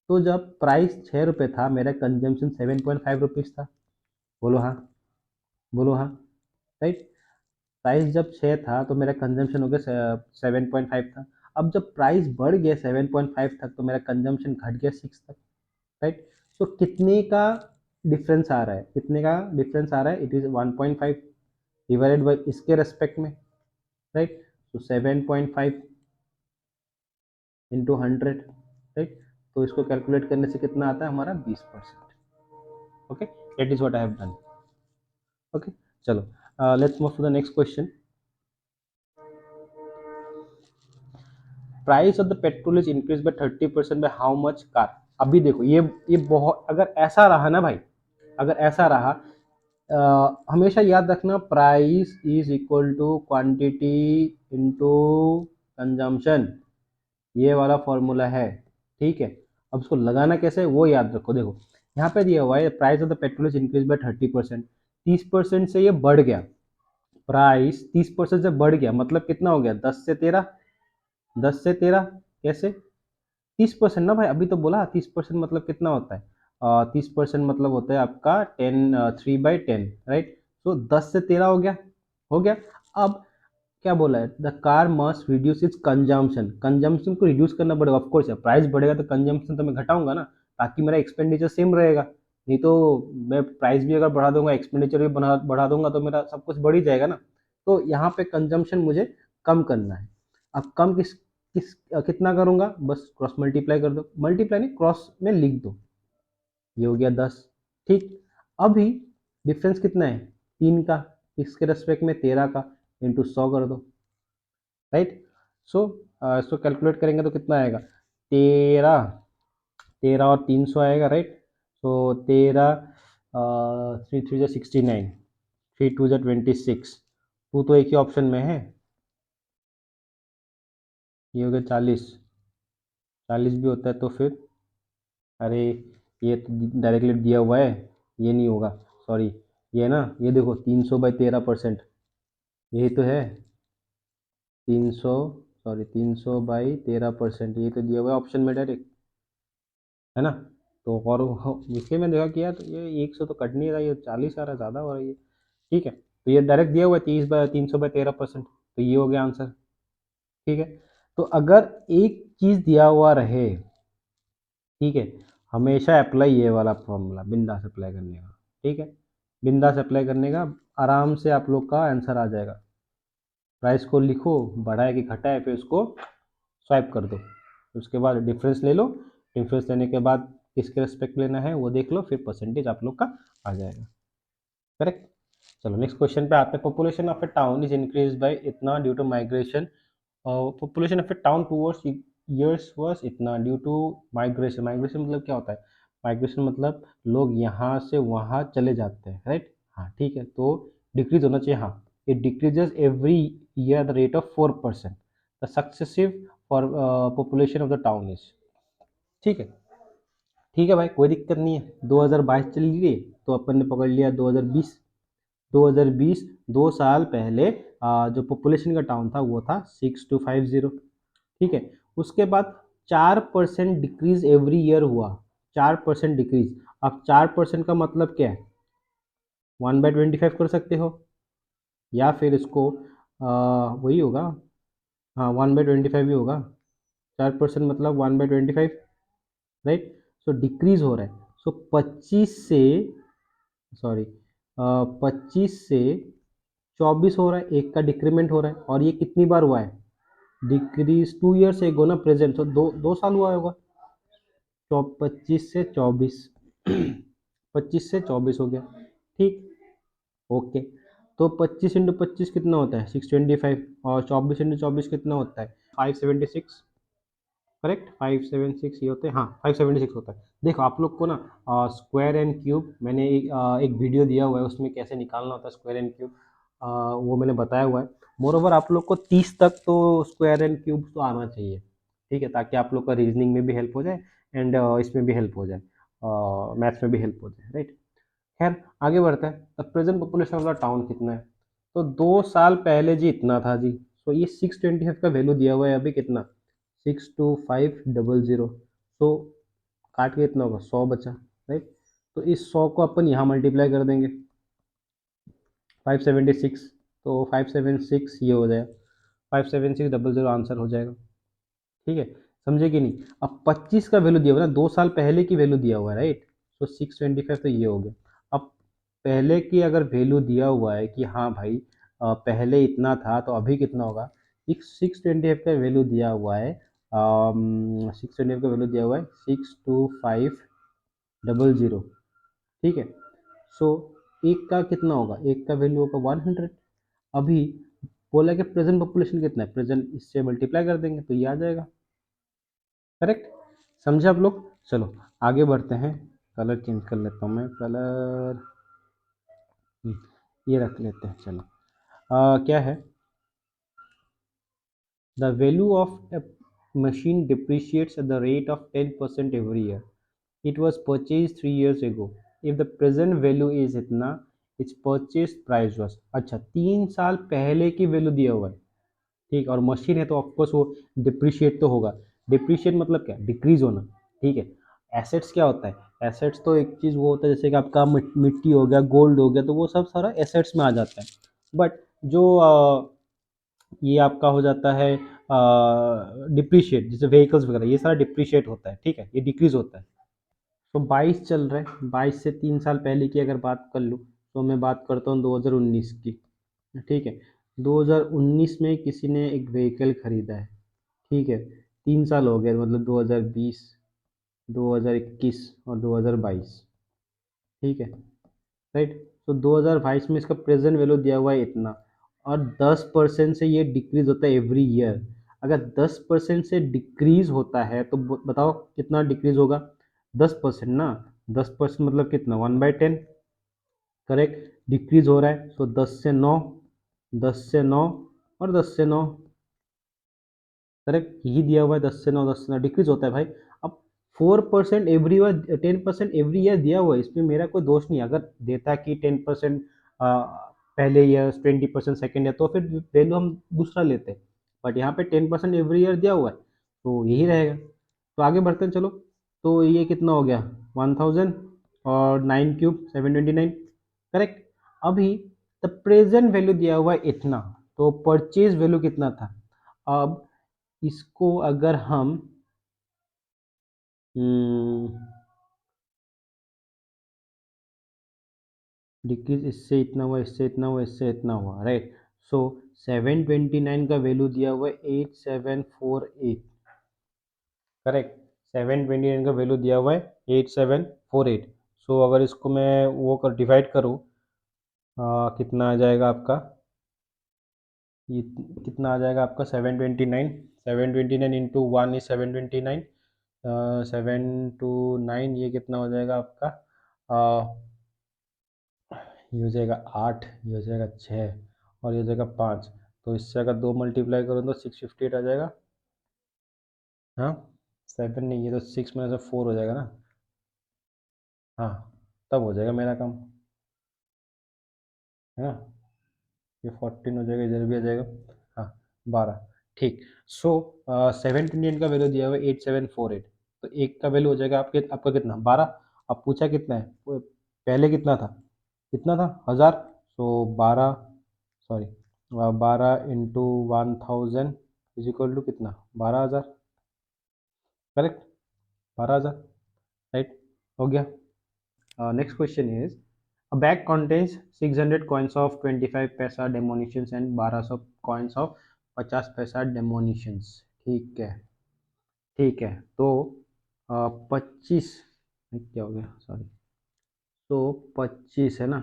तो जब प्राइस ₹6 था मेरा कंजम्पशन 7.5 था, बोलो हाँ, बोलो हाँ, राइट। प्राइस जब 6 था तो मेरा कंजम्पशन हो गया 7.5 था। अब जब प्राइस बढ़ गया 7.5 तक तो मेरा कंजम्पशन घट गया 6 तक, राइट। सो कितने का डिफरेंस आ रहा है, कितने का डिफरेंस आ रहा है, इट इज़ 1.5 डिवाइडेड बाई इसके रेस्पेक्ट में, राइट। तो 7.5 इंटू 100, राइट। तो इसको कैलकुलेट करने से कितना आता है हमारा 20%। Okay, that is what I have done. Okay, चलो let's move to the next question. Price of the petrol is increase by 30% by how much car. अभी देखो ये बहुत, अगर ऐसा रहा ना भाई, अगर ऐसा रहा, हमेशा याद रखना price is equal to quantity into consumption, ये वाला फॉर्मूला है। ठीक है, अब उसको लगाना कैसे वो याद रखो। देखो यहाँ पे दिया हुआ है price of the petrol is increase by 30%, 30% से ये बढ़ गया, प्राइस 30% से बढ़ गया, मतलब कितना हो गया 10 से 13, 10 से 13 कैसे? 30% ना भाई, अभी तो बोला 30% मतलब कितना होता है? 30% मतलब होता है आपका 3/10, राइट? तो 10 से 13 हो गया, हो गया। अब क्या बोला है? The car must reduce it's consumption, consumption को रिड्यूस करना पड़ेगा, ऑफकोर्स है, प्राइस बढ़ेगा तो कंजम्पशन तो मैं घटाऊंगा ना, ताकि मेरा एक्सपेंडिचर सेम रहेगा। नहीं तो मैं प्राइस भी अगर बढ़ा दूंगा, एक्सपेंडिचर भी बढ़ा दूंगा, तो मेरा सब कुछ बढ़ ही जाएगा ना। तो यहाँ पे कंजम्पशन मुझे कम करना है। अब कम कितना करूंगा? बस क्रॉस मल्टीप्लाई कर दो, मल्टीप्लाई नहीं, क्रॉस में लिख दो। ये हो गया 10, ठीक। अभी डिफरेंस कितना है? 3 का, इसके रेस्पेक्ट में 13 का, इंटू 100 कर दो, राइट? सो इसको कैलकुलेट करेंगे तो कितना आएगा? 13, 13 और 300 आएगा, राइट? तो 13, 3 3 जा 69, 3 2 जा 26, टू तो एक ही ऑप्शन में है। ये हो गया 40, 40 भी होता है तो फिर, अरे ये तो डायरेक्टली दिया हुआ है, ये नहीं होगा, सॉरी। ये ना, ये देखो 300/13%, यही तो है। 300, सॉरी 300/13%, यही तो दिया हुआ है ऑप्शन में डायरेक्ट, है ना? तो और इसके में देखा कि यार ये 100 तो कट नहीं रहा, ये 40 आ रहा है, ज़्यादा हो रहा है ये। ठीक है, तो ये डायरेक्ट दिया हुआ है 300/13%, तो ये हो गया आंसर। ठीक है, तो अगर एक चीज़ दिया हुआ रहे, ठीक है, हमेशा अप्लाई ये वाला फॉर्मूला, बिंदास अप्लाई करने का। ठीक है, बिंदास अप्लाई करने का, आराम से आप लोग का आंसर आ जाएगा। प्राइस को लिखो, बढ़ाए कि घटाए, फिर उसको स्वाइप कर दो, उसके बाद डिफरेंस ले लो, डिफरेंस लेने के बाद किसके रेस्पेक्ट लेना है वो देख लो, फिर परसेंटेज आप लोग का आ जाएगा। करेक्ट। चलो नेक्स्ट क्वेश्चन पे आते हैं। Population of a town is increase by इतना due to migration, population of a town towards years was इतना ड्यू टू माइग्रेशन। माइग्रेशन मतलब क्या होता है? माइग्रेशन मतलब लोग यहाँ से वहाँ चले जाते हैं, राइट? हाँ ठीक है, तो डिक्रीज होना चाहिए, हाँ। It decreases every year the rate of 4%, the successive for population of the town is. ठीक है, ठीक है भाई, कोई दिक्कत नहीं है। 2022 चल गई, तो अपन ने पकड़ लिया 2020। 2020, 2 साल पहले जो पॉपुलेशन का टाउन था वो था 6250। ठीक है, उसके बाद 4% डिक्रीज एवरी ईयर हुआ, 4% डिक्रीज। अब 4% का मतलब क्या है? 1/25 कर सकते हो, या फिर इसको वही होगा, हाँ 1/25 ही होगा। 4% मतलब 1/25, राइट? सो डिक्रीज हो रहा है, सो 25 से, सॉरी 25 से 24 हो रहा है, एक का डिक्रीमेंट हो रहा है। और ये कितनी बार हुआ है? डिक्रीज 2 ईयर्स एगो ना, प्रेजेंट, तो 2 साल हुआ होगा। 25 से 24, 25 से 24 हो गया, ठीक। ओके, तो 25 × 25 कितना होता है? 625, और 24 × 24 कितना होता है? 576, करेक्ट। 576 ये होते हैं, हाँ 576 होता है। देखो आप लोग को ना स्क्वायर एंड क्यूब, मैंने एक वीडियो दिया हुआ है, उसमें कैसे निकालना होता है स्क्वायर एंड क्यूब, वो मैंने बताया हुआ है। मोर ओवर आप लोग को 30 तक तो स्क्वायर एंड क्यूब तो आना चाहिए, ठीक है, ताकि आप लोग का रीजनिंग में भी हेल्प हो जाए, एंड इसमें भी हेल्प हो जाए, मैथ्स में भी हेल्प हो जाए, राइट? खैर, आगे बढ़ते हैं। The present population of the town कितना है? तो 2 साल पहले जी इतना था जी, तो ये 625 का वैल्यू दिया हुआ है, अभी कितना? 62500। तो काट के इतना होगा, 100 बचा, राइट? तो इस 100 को अपन यहाँ मल्टीप्लाई कर देंगे, 576, तो 576 ये हो जाएगा, 57600 आंसर हो जाएगा। ठीक है, समझे कि नहीं? अब 25 का वैल्यू दिया हुआ है ना, 2 साल पहले की वैल्यू दिया हुआ है, राइट? तो 625 तो ये हो गया। अब पहले की अगर वैल्यू दिया हुआ है कि हाँ भाई पहले इतना था, तो अभी कितना होगा? 625 का वैल्यू दिया हुआ है, 625 का वैल्यू दिया हुआ है 62500, ठीक है। सो एक का कितना होगा? एक का वैल्यू होगा 100। अभी बोला कि प्रेजेंट पॉपुलेशन कितना है, प्रेजेंट इससे मल्टीप्लाई कर देंगे तो ये आ जाएगा, करेक्ट। समझे आप लोग? चलो आगे बढ़ते हैं। कलर चेंज कर लेता हूँ मैं, कलर ये रख लेते हैं, चलो। क्या है? The value of a machine depreciates at the rate of 10% every year, it was purchase 3 years ago, if the present value is इतना, इट्स परचेज प्राइस वॉज। अच्छा, 3 साल पहले की वैल्यू दिया हुआ है, ठीक है, और मशीन है तो ऑफकोर्स वो डिप्रिशिएट तो होगा। डिप्रिशिएट मतलब क्या, डिक्रीज होना। ठीक है, एसेट्स क्या होता है, एसेट्स तो एक चीज़ वो होता है जैसे कि आपका मिट्टी हो गया, गोल्ड हो गया, तो वो सब सारा एसेट्स में आ जाता है। बट जो ये आपका हो जाता है डिप्रिशिएट, जैसे व्हीकल्स वगैरह, ये सारा डिप्रिशिएट होता है। ठीक है, ये डिक्रीज होता है। तो 22 चल रहा है, 22 से 3 साल पहले की अगर बात कर लूँ तो मैं बात करता हूँ 2019 की। ठीक है, 2019 में किसी ने एक व्हीकल खरीदा है। ठीक है, 3 साल हो गए, मतलब 2020, 2021 और 2022। ठीक है, राइट। तो 2022 में इसका प्रेजेंट वैल्यू दिया हुआ है इतना, और 10% से ये डिक्रीज होता है एवरी ईयर। अगर 10% से डिक्रीज होता है तो बताओ कितना डिक्रीज होगा। 10% ना, 10% मतलब कितना, 1/10। करेक्ट, डिक्रीज हो रहा है, तो 10 से 9, 10 से 9 और 10 से 9। करेक्ट, यही दिया हुआ है, 10 से 9, 10 से 9 डिक्रीज होता है भाई। अब 4% एवरी ईयर, 10% एवरी ईयर दिया हुआ है, इसमें मेरा कोई दोष नहीं। अगर देता कि 10% पहले ईयर, 20% सेकेंड ईयर, तो फिर वैल्यू हम दूसरा लेते। बट यहाँ पे 10% एवरी ईयर दिया हुआ है, तो यही रहेगा। तो आगे बढ़ते हैं चलो। तो ये कितना हो गया, 1000, और 9 क्यूब 729। करेक्ट। अभी द प्रेजेंट वैल्यू दिया हुआ है इतना, तो परचेज वैल्यू कितना था। अब इसको अगर हम डिक्रीज, इससे इतना हुआ, इससे इतना हुआ, इससे इतना हुआ, राइट। सो 729 का वैल्यू दिया हुआ है 8748। करेक्ट, 729 का वैल्यू दिया हुआ है 8748। सो अगर इसको मैं वो कर डिवाइड करूँ, कितना आ जाएगा आपका, ये कितना आ जाएगा आपका, 729, 729 इंटू 1 इज 729, 7 to 9 ये कितना हो जाएगा आपका, ये हो जाएगा 8, ये हो जाएगा 6, और ये हो जाएगा 5। तो इससे अगर 2 मल्टीप्लाई करूँ तो 658 आ जाएगा। हाँ, 7 नहीं, ये तो 6 में से 4 हो जाएगा ना। हाँ, तब हो जाएगा मेरा काम, है ना। ये 14 हो जाएगा, इधर भी आ जाएगा। हाँ, 12। ठीक। सो 728 का वैल्यू दिया हुआ है 8748। तो एक का वैल्यू हो जाएगा आपके, आपका कितना, 12। अब पूछा कितना है, पहले कितना था, कितना था, 1000। So 12, sorry, 12 into 1000 is equal to कितना, 12,000। Correct, 12,000, right. हो गया। Next question is, a bag contains 600 coins of 25 पैसा डेमोनिशंस एंड 1200 coins of 50 पैसा डेमोनिशंस। ठीक है, ठीक है। तो 25, क्या हो गया, सॉरी। तो 25 है ना,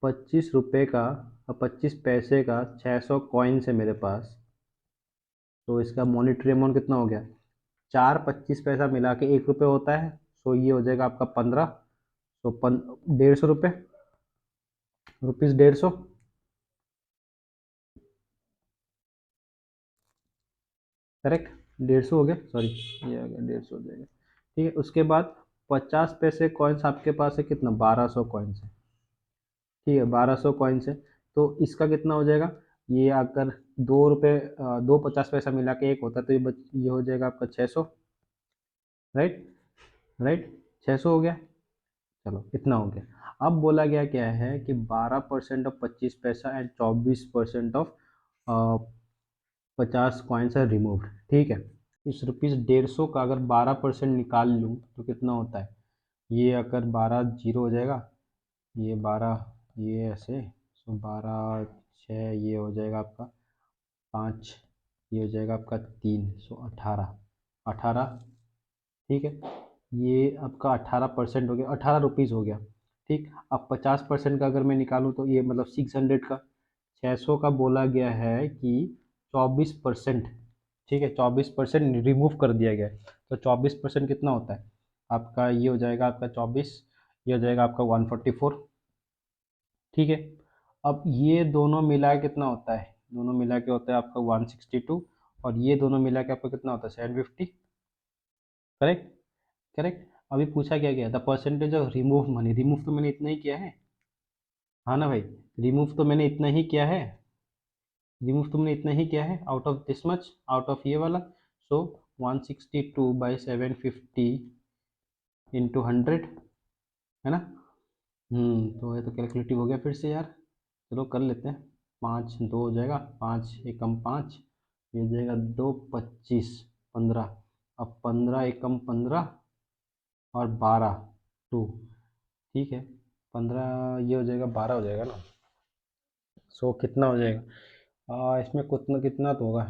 25 रुपये का और 25 पैसे का 600 कॉइन्स है मेरे पास। तो इसका मॉनिटरी अमाउंट कितना हो गया, 4 25 पैसा मिला के 1 रुपये होता है। सो ये हो जाएगा आपका 15। तो 150 रुपये, रुपीज़ 150। करेक्ट, 150 हो गया, सॉरी, ये आ गया, 150 हो जाएगा। ठीक है, उसके बाद 50 पैसे कॉइन्स आपके पास है, कितना, 1200 कॉइन्स है। ठीक है, 1200 कॉइन्स है। तो इसका कितना हो जाएगा, ये अगर 2 रुपये, 2 50 पैसा मिला के एक होता है, तो ये हो जाएगा आपका 600। राइट, राइट, 600 हो गया। चलो, इतना हो गया। अब बोला गया क्या है कि 12% of 25 paisa and 24% of 50 coins are removed. ठीक है, इस रुपीज़ 150 का अगर 12% निकाल लूँ तो कितना होता है, ये अगर 12 जीरो हो जाएगा, ये 12, ये ऐसे, सो 12 6, ये हो जाएगा आपका 5, ये हो जाएगा आपका 3, सो 18, 18। ठीक है, ये आपका 18% हो गया, 18 रुपीज़ हो गया। ठीक, अब 50% का अगर मैं निकालूँ तो ये मतलब 600 का, 600 का बोला गया है कि 24%। ठीक है, 24% रिमूव कर दिया गया है। तो 24% कितना होता है आपका, ये हो जाएगा आपका 24, ये हो जाएगा आपका 144। ठीक है, अब ये दोनों मिला के कितना होता है, दोनों मिला के होता है आपका 162, और ये दोनों मिला के आपका कितना होता है, 750। Correct, correct. अभी पूछा क्या गया, the percentage of remove money, remove तो मैंने इतना ही किया है। हाँ ना भाई, रिमूव तो मैंने इतना ही किया है। रिमूव तुमने इतना ही किया है out of this much, out of ये वाला। सो 162/750 इंटू 100, है ना। तो ये तो कैलकुलेटिव हो गया फिर से यार। चलो कर लेते हैं। 5 2 हो जाएगा, 5 एकम 5, ये हो जाएगा 2 25 15। अब 15 एकम 15 और 12 2, ठीक है। 15 ये हो जाएगा, 12 हो जाएगा ना। सो कितना हो जाएगा, इसमें कितना कितना तो होगा,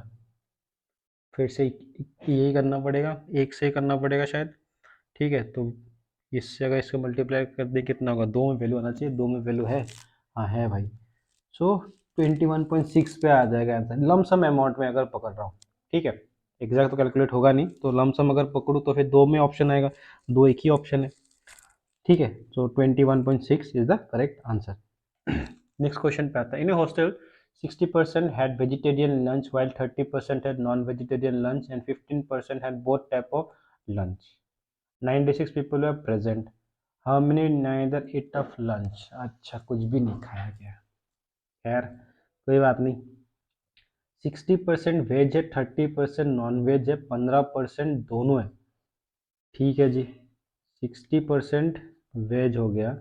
फिर से यही करना पड़ेगा, एक से ही करना पड़ेगा शायद। ठीक है, तो इससे अगर इसको मल्टीप्लाई कर दें कितना होगा, दो में वैल्यू आना चाहिए, दो में वैल्यू है, हाँ है भाई। सो 21.6 पे आ जाएगा आंसर, लमसम अमाउंट में अगर पकड़ रहा हूँ। ठीक है, एग्जैक्ट तो कैलकुलेट होगा नहीं, तो लमसम अगर पकड़ूँ तो फिर दो में ऑप्शन आएगा, दो एक ही ऑप्शन है। ठीक है, सो 21.6 is the correct answer. Next question पे आता है, इन ए hostel 60% had vegetarian lunch while 30% had non-vegetarian lunch and 15% had both type of lunch. 96 people were present. How many neither ate of lunch? अच्छा, कुछ भी नहीं खाया गया। खैर कोई बात नहीं। 60% वेज है, 30% नॉन वेज है, 15% दोनों है। ठीक है जी, 60% वेज हो गया,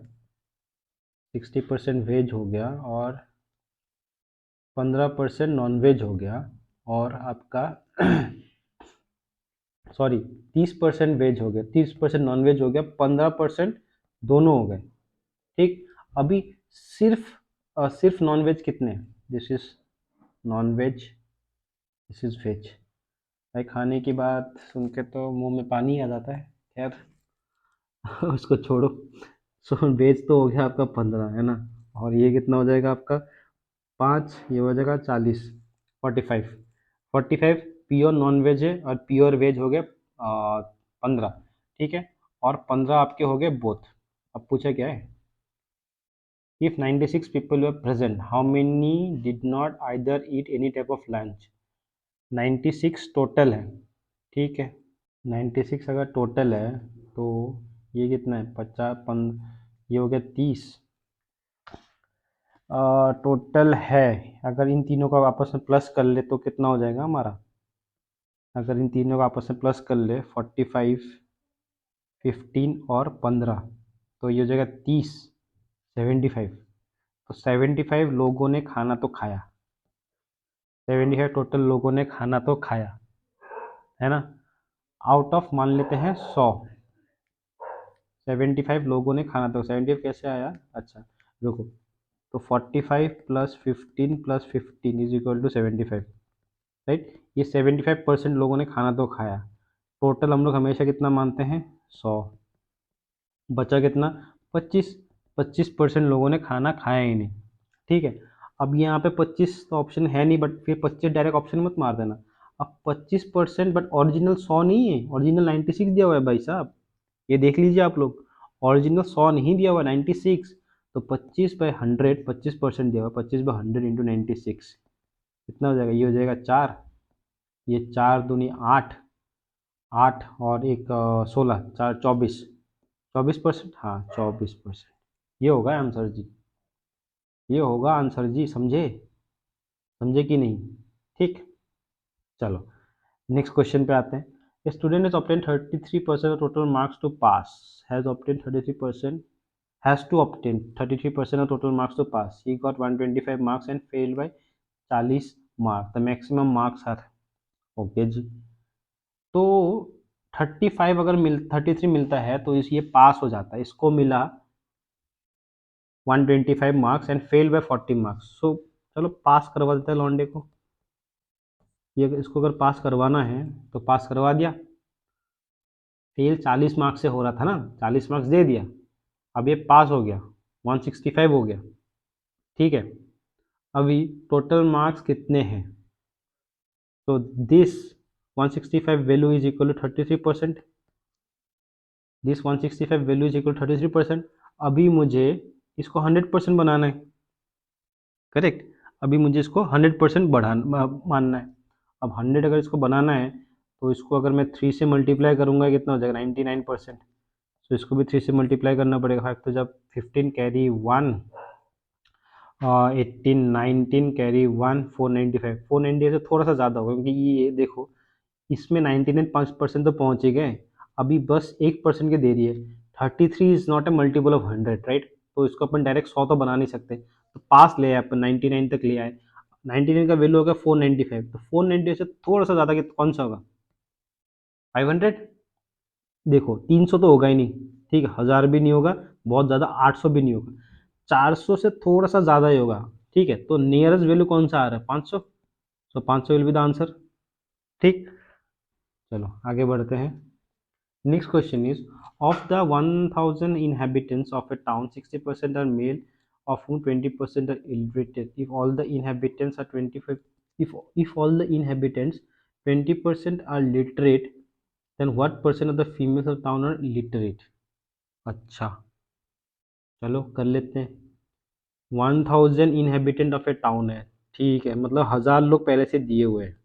60% वेज हो गया और 15% नॉन वेज हो गया, और आपका सॉरी 30% वेज हो गया, 30% नॉन वेज हो गया, 15% दोनों हो गए। ठीक, अभी सिर्फ सिर्फ नॉन वेज कितने हैं, this is non veg, this is veg. भाई खाने की बात सुन के तो मुंह में पानी आ जाता है। खैर उसको छोड़ो। सो वेज तो हो गया आपका 15, है ना, और ये कितना हो जाएगा आपका 5, ये हो जाएगा 40, 45, 45 प्योर नॉन वेज है और प्योर वेज हो गया 15। ठीक है, और 15 आपके हो गए बोथ। अब पूछा क्या है, if 96 people were present how many did not either eat any type of lunch। 96 total है, ठीक है। 96 अगर टोटल है तो ये कितना है, 50 ये हो गया 30 टोटल है। अगर इन तीनों का आपस में प्लस कर ले तो कितना हो जाएगा हमारा, अगर इन तीनों का आपस में प्लस कर ले 45 15 और 15, तो ये हो जाएगा 30 75। तो 75 लोगों ने खाना तो खाया, 75 टोटल लोगों ने खाना तो खाया, है ना। आउट ऑफ मान लेते हैं 100, 75 लोगों ने खाना तो 75 कैसे आया, अच्छा रुको, तो 45 plus 15 plus 15 is equal to 75, right. ये 75% लोगों ने खाना तो खाया, टोटल हम लोग हमेशा कितना मानते हैं 100, बचा कितना 25, 25% लोगों ने खाना खाया ही नहीं। ठीक है, अब यहाँ पे 25 तो ऑप्शन है नहीं, बट फिर 25 डायरेक्ट ऑप्शन मत मार देना। अब 25% बट ओरिजिनल 100 नहीं है, ओरिजिनल 96 दिया हुआ है भाई साहब, ये देख लीजिए आप लोग, ओरिजिनल 100 नहीं दिया हुआ 96। तो 25/100, 25% दिया हुआ, 25/100 इंटू 96 कितना हो जाएगा, ये हो जाएगा 4, ये 4 दूनी 8, 8 और एक 16, 4 24, 24%, हाँ 24%, ये होगा आंसर जी, ये होगा आंसर जी, समझे, समझे कि नहीं। ठीक, चलो नेक्स्ट क्वेश्चन पे आते हैं। Student has obtain 33% total marks to pass, has obtain 33%, has to obtain 33% of total marks to pass. He got 125 marks and failed by 40 marks. The maximum marks are okay जी। तो 35 अगर 33 मिलता है तो इस ये पास हो जाता है, इसको मिला 125 marks and fail by 40 marks. So चलो पास करवा देते हैं लॉन्डे को, ये इसको अगर पास करवाना है तो पास करवा दिया। फेल 40 मार्क्स से हो रहा था ना, 40 मार्क्स दे दिया, अब ये पास हो गया, 165 हो गया। ठीक है, अभी टोटल मार्क्स कितने हैं, तो this 165 value is equal to 33%, this 165 value is equal to 33%। अभी मुझे इसको 100% बनाना है, करेक्ट। अभी मुझे इसको 100% बढ़ाना मानना है। अब 100 अगर इसको बनाना है तो इसको अगर मैं 3 से मल्टीप्लाई करूँगा कितना हो जाएगा 99%। तो इसको भी 3 से मल्टीप्लाई करना पड़ेगा। तो जब 15 कैरी 1 18 19 कैरी 1 495 490 से थोड़ा सा ज़्यादा होगा क्योंकि ये देखो इसमें 99% तो पहुंच ही गए, अभी बस 1% की देरी है। 33 is not a multiple of 100, right? तो इसको अपन डायरेक्ट 100 तो बना नहीं सकते, तो पास ले आए अपन, 99 तक ले आए। 99 का वैल्यू होगा 495, तो 490 से थोड़ा सा ज़्यादा कौन सा होगा? 500। देखो 300 तो होगा ही नहीं, ठीक है, 1000 भी नहीं होगा, बहुत ज़्यादा 800 भी नहीं होगा, 400 से थोड़ा सा ज़्यादा ही होगा, ठीक है। तो नियरेस्ट वैल्यू कौन सा आ रहा है? 500। सो 500 विल बी द आंसर, ठीक। चलो आगे बढ़ते हैं। Next question is, of the 1000 inhabitants of a town 60% are male, of whom 20% are illiterate. If all the inhabitants are 25, if all the inhabitants 20% are literate, then what percent of the females of town are literate? अच्छा, चलो कर लेते हैं। 1000 inhabitant ऑफ ए टाउन है, ठीक है, मतलब 1000 लोग पहले से दिए हुए हैं,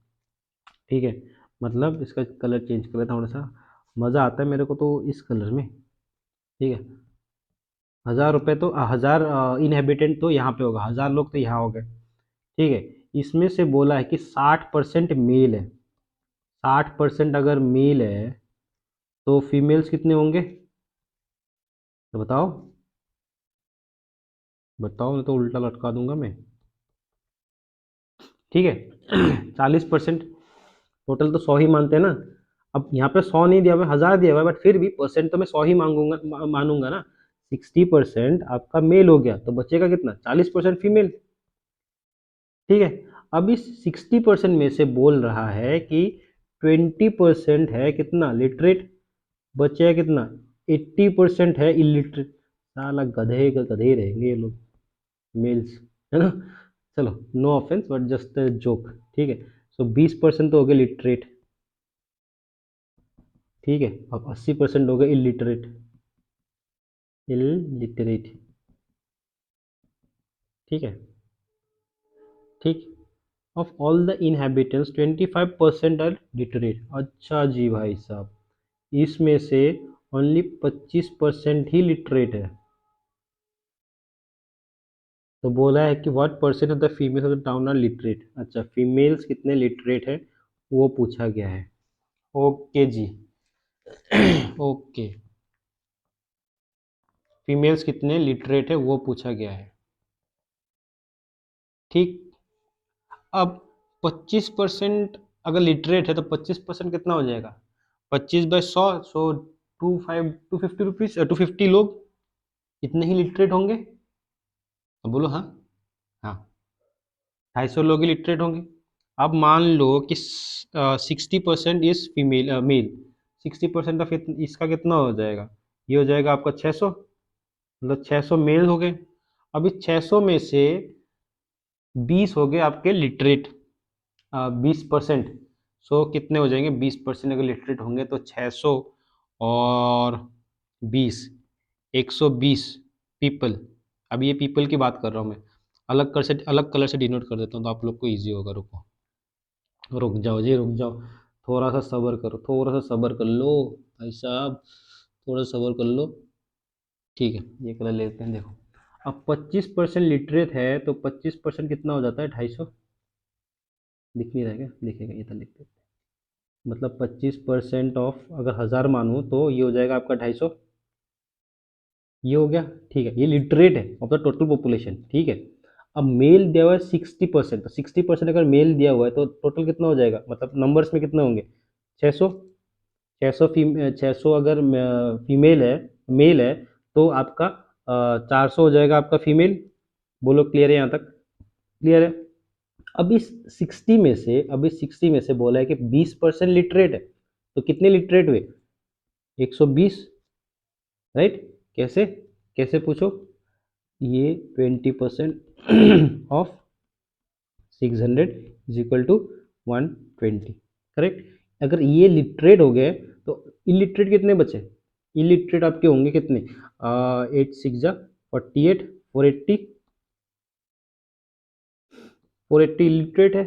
ठीक है। मतलब इसका कलर चेंज कर लेता हूँ थोड़ा सा, मज़ा आता है मेरे को तो इस कलर में, ठीक है। 1000 रुपये तो 1000 इनहेबिटेंट तो यहाँ पे होगा, 1000 लोग तो यहाँ हो गए, ठीक है। इसमें से बोला है कि 60% मेल है, 60% अगर मेल है तो फीमेल्स कितने होंगे? तो बताओ, बताओ, नहीं तो उल्टा लटका दूंगा मैं, ठीक है। 40%, टोटल तो 100 ही मानते हैं ना। अब यहाँ पे 100 नहीं दिया हुआ है, 1000 दिया हुआ है, बट फिर भी परसेंट तो मैं 100 ही मांगूंगा, मानूंगा ना। 60% आपका मेल हो गया, तो बचेगा कितना? 40% फीमेल, ठीक है। अब इस 60% में से बोल रहा है कि 20% है कितना? लिटरेट। बचे है कितना? 80% है इलिटरेट। साला गधे का गधे ही रहेंगे ये लोग, मेल्स, है ना। चलो, no offence but just joke, ठीक है। सो 20% तो हो गए लिटरेट, ठीक है। अब 80% हो गए इलिटरेट, इलिटरेट, ठीक है, ठीक। Of all the inhabitants 25% are literate. अच्छा जी भाई साहब, इसमें से ओनली 25% ही लिटरेट है। तो बोला है कि what percent of the females of the town are literate. अच्छा, फीमेल्स कितने लिटरेट है वो पूछा गया है। ओके जी। ओके, फीमेल्स कितने लिटरेट है वो पूछा गया है, ठीक। अब 25% अगर लिटरेट है तो 25% कितना हो जाएगा? 25/100, सो 250 रुपीज, 250 लोग इतने ही लिटरेट होंगे। अब बोलो हाँ। हाँ, 250 लोग ही लिटरेट होंगे। अब मान लो कि 60% इज फीमेल, मेल, 60% ऑफ इसका कितना हो जाएगा? ये हो जाएगा आपका 600, मतलब 600 मेल हो गए। अभी 600 में से 20 हो गए आपके लिटरेट, 20%। सो कितने हो जाएंगे? 20% अगर लिटरेट होंगे तो 600 और 20, 120 पीपल। अब ये पीपल की बात कर रहा हूँ मैं, अलग कलर से डिनोट कर देता हूँ तो आप लोग को ईजी होगा। रुको, रुक जाओ जी, रुक जाओ, थोड़ा सा सब्र करो, थोड़ा सा सब्र कर लो भाई साहब, थोड़ा सा सब्र कर लो, ठीक है। ये कलर लेते हैं, देखो। अब 25% लिटरेट है तो 25% कितना हो जाता है? 250। दिख नहीं रहा है क्या? दिखेगा, ये तो लिख देते हैं। मतलब 25% ऑफ अगर 1000 मानूँ तो ये हो जाएगा आपका 250, ये हो गया, ठीक है। ये लिटरेट है ऑफ द टोटल पॉपुलेशन, ठीक है। अब मेल दिया हुआ है 60%, तो 60% अगर मेल दिया हुआ है तो टोटल कितना हो जाएगा? मतलब नंबर्स में कितना होंगे? 600। 600 अगर फीमेल है, मेल है, तो आपका 400 हो जाएगा आपका फीमेल। बोलो क्लियर है यहाँ तक? क्लियर है। अब इस 60 में से बोला है कि 20% लिटरेट है, तो कितने लिटरेट हुए? 120, राइट। कैसे? कैसे पूछो? ये 20% of 600 is equal to 120, correct. अगर ये लिटरेट हो गए तो इलिटरेट कितने बचे? इलिटरेट आपके होंगे कितने? 8 6 जा 48, 480, 480 इलिटरेट है,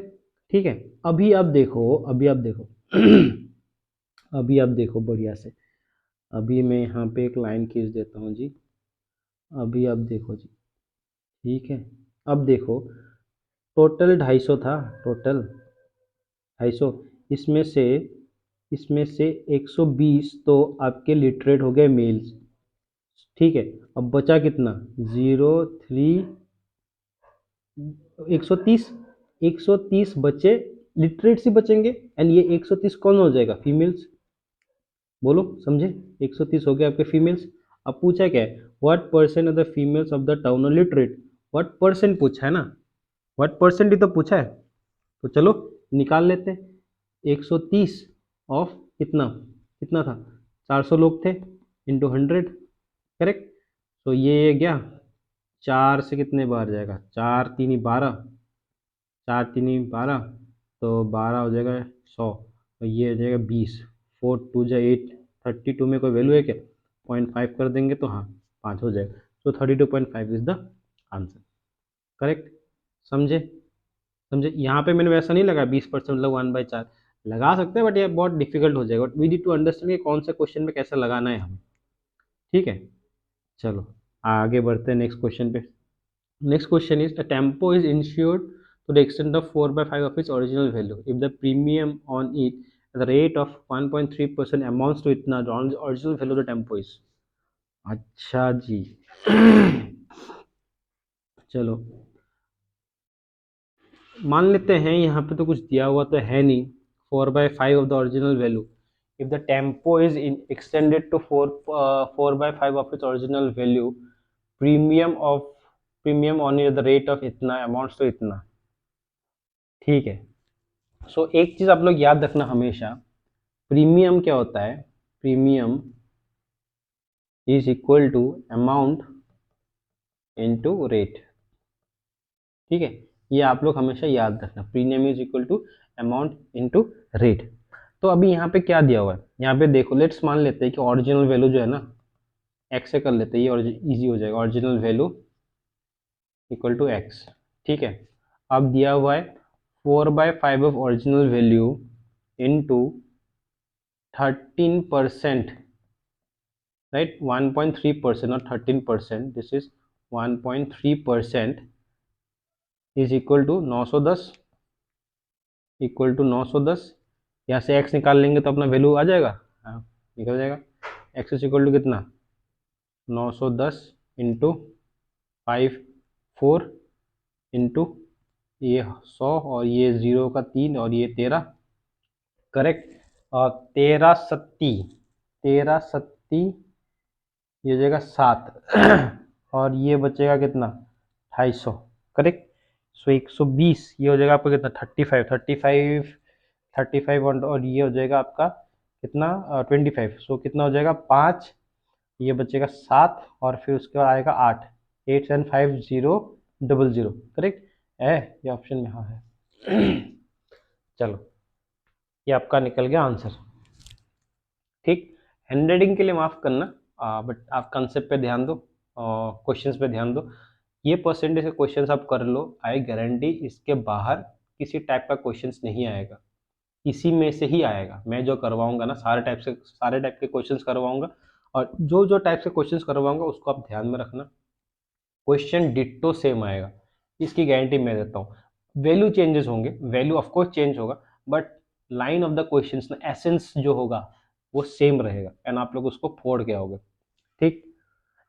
ठीक है। अभी आप देखो, अभी आप देखो, अभी आप देखो बढ़िया से। अभी मैं यहाँ पे एक लाइन खींच देता हूँ जी। अभी आप देखो जी, ठीक है। अब देखो, टोटल 250 था, टोटल 250, इसमें से इसमें से 120 तो आपके लिटरेट हो गए मेल्स, ठीक है। अब बचा कितना, 03, 130, 130 बचे, लिटरेट्स ही बचेंगे, एंड ये 130 कौन हो जाएगा, फीमेल्स। बोलो, समझे, 130 हो गए आपके फीमेल्स। अब पूछा क्या है, what percent of the females of the town are literate, what percent पूछा है ना, व्हाट परसेंट ही तो पूछा है। तो चलो निकाल लेते हैं, 130 ऑफ कितना, कितना था, 400 लोग थे, इंटू 100, करेक्ट। तो ये गया, चार से कितने बार जाएगा, चार तीन ही 12, चार तीन ही 12, तो 12 हो जाएगा 100, तो ये हो जाएगा 20, 4 2 जा 8, 32 में कोई वैल्यू है क्या, 0.5 कर देंगे तो हाँ 5 हो जाएगा, तो 32.5 इज द आंसर, करेक्ट। समझे, समझे, यहाँ पे मैंने वैसा नहीं लगा 20% मतलब 1/4, लगा सकते हैं बट ये बहुत डिफिकल्ट हो जाएगा, but we need to understand कि कौन से क्वेश्चन में कैसे लगाना है हमें, ठीक है। चलो आगे बढ़ते हैं नेक्स्ट क्वेश्चन पे। Next question is, a tempo is insured to the extent of 4 by 5 of its original value. If the premium on it at the rate of 1.3% amounts to इतना, the original value of the tempo is। अच्छा जी। चलो मान लेते हैं, यहाँ पे तो कुछ दिया हुआ तो है नहीं, 4/5 of the original value, if the tempo is in extended to 4/5 of its original value, premium premium on the rate of इतना अमाउंट्स तो इतना, ठीक है। सो एक चीज आप लोग याद रखना हमेशा, प्रीमियम क्या होता है, premium is equal to amount into rate, ठीक है। ये आप लोग हमेशा याद रखना, premium is equal to amount into rate. तो अभी यहाँ पे क्या दिया हुआ है, यहाँ पे देखो, लेट्स मान लेते हैं कि ओरिजिनल वैल्यू जो है ना, एक्स से कर लेते हैं, ये इजी हो जाएगा, original value equal to x, ठीक है। अब दिया हुआ है 4/5 of original value into 13%, right, 1.3% or 13%, this is 1.3% is equal to 910, equal to 910, यहाँ से x निकाल लेंगे तो अपना वैल्यू आ जाएगा, हाँ निकल जाएगा, x इज इक्वल टू कितना, 910 इंटू 5, 4 इंटू ये 100 और ये 0 का 3 और ये 13, करेक्ट। और 13 सत्ती, 13 सत्ती, ये हो जाएगा 7 और ये बचेगा कितना, 250, करेक्ट। सो 120, ये हो जाएगा आपका कितना, 35 और ये हो जाएगा आपका कितना, 25, सो कितना हो जाएगा 5, ये बचेगा 7 और फिर उसके बाद आएगा 8, 875000, करेक्ट है, ये ऑप्शन में हाँ है। चलो ये आपका निकल गया आंसर, ठीक। हैंडराइटिंग के लिए माफ़ करना, बट आप कंसेप्ट पे ध्यान दो, क्वेश्चंस पे ध्यान दो, ये परसेंटेज के क्वेश्चंस आप कर लो, आई गारंटी इसके बाहर किसी टाइप का क्वेश्चंस नहीं आएगा, इसी में से ही आएगा, मैं जो करवाऊंगा ना सारे टाइप के क्वेश्चंस करवाऊंगा, और जो जो टाइप से क्वेश्चंस करवाऊंगा उसको आप ध्यान में रखना, क्वेश्चन डिट्टो सेम आएगा, इसकी गारंटी मैं देता हूँ। वैल्यू चेंजेस होंगे, वैल्यू ऑफ कोर्स चेंज होगा, but line of the questions ना, एसेंस जो होगा वो सेम रहेगा, एंड आप लोग उसको फोड़ के आओगे, ठीक।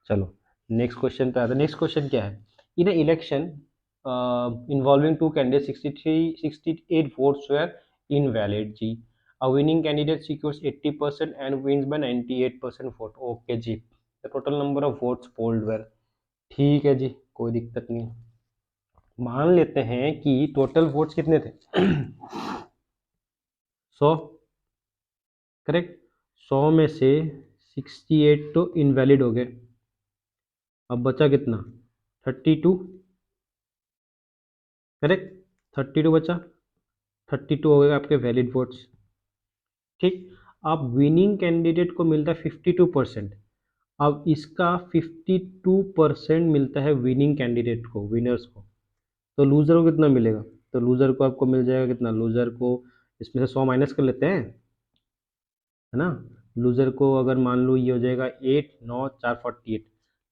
चलो नेक्स्ट क्वेश्चन पे आते हैं। नेक्स्ट क्वेश्चन क्या है, in election involving two candidate 68 votes were invalid जी, a winning candidate secures 80% and wins by 98% vote, okay जी, the total number of votes polled were, ठीक है जी, कोई दिक्कत नहीं। मान लेते हैं कि टोटल वोट्स कितने थे, 100, करेक्ट, 100 में से 68 तो इनवैलिड हो गए, अब बचा कितना, 32, करेक्ट, 32 बचा, 32 हो गए आपके वैलिड वोट्स, ठीक। अब विनिंग कैंडिडेट को मिलता है 52%, अब इसका 52% मिलता है विनिंग कैंडिडेट को, विनर्स को, तो लूजर को कितना मिलेगा, तो लूजर को आपको मिल जाएगा कितना, लूजर को इसमें से 100 माइनस कर लेते हैं, है ना। लूजर को अगर मान लो ये हो जाएगा 8 9 4 48,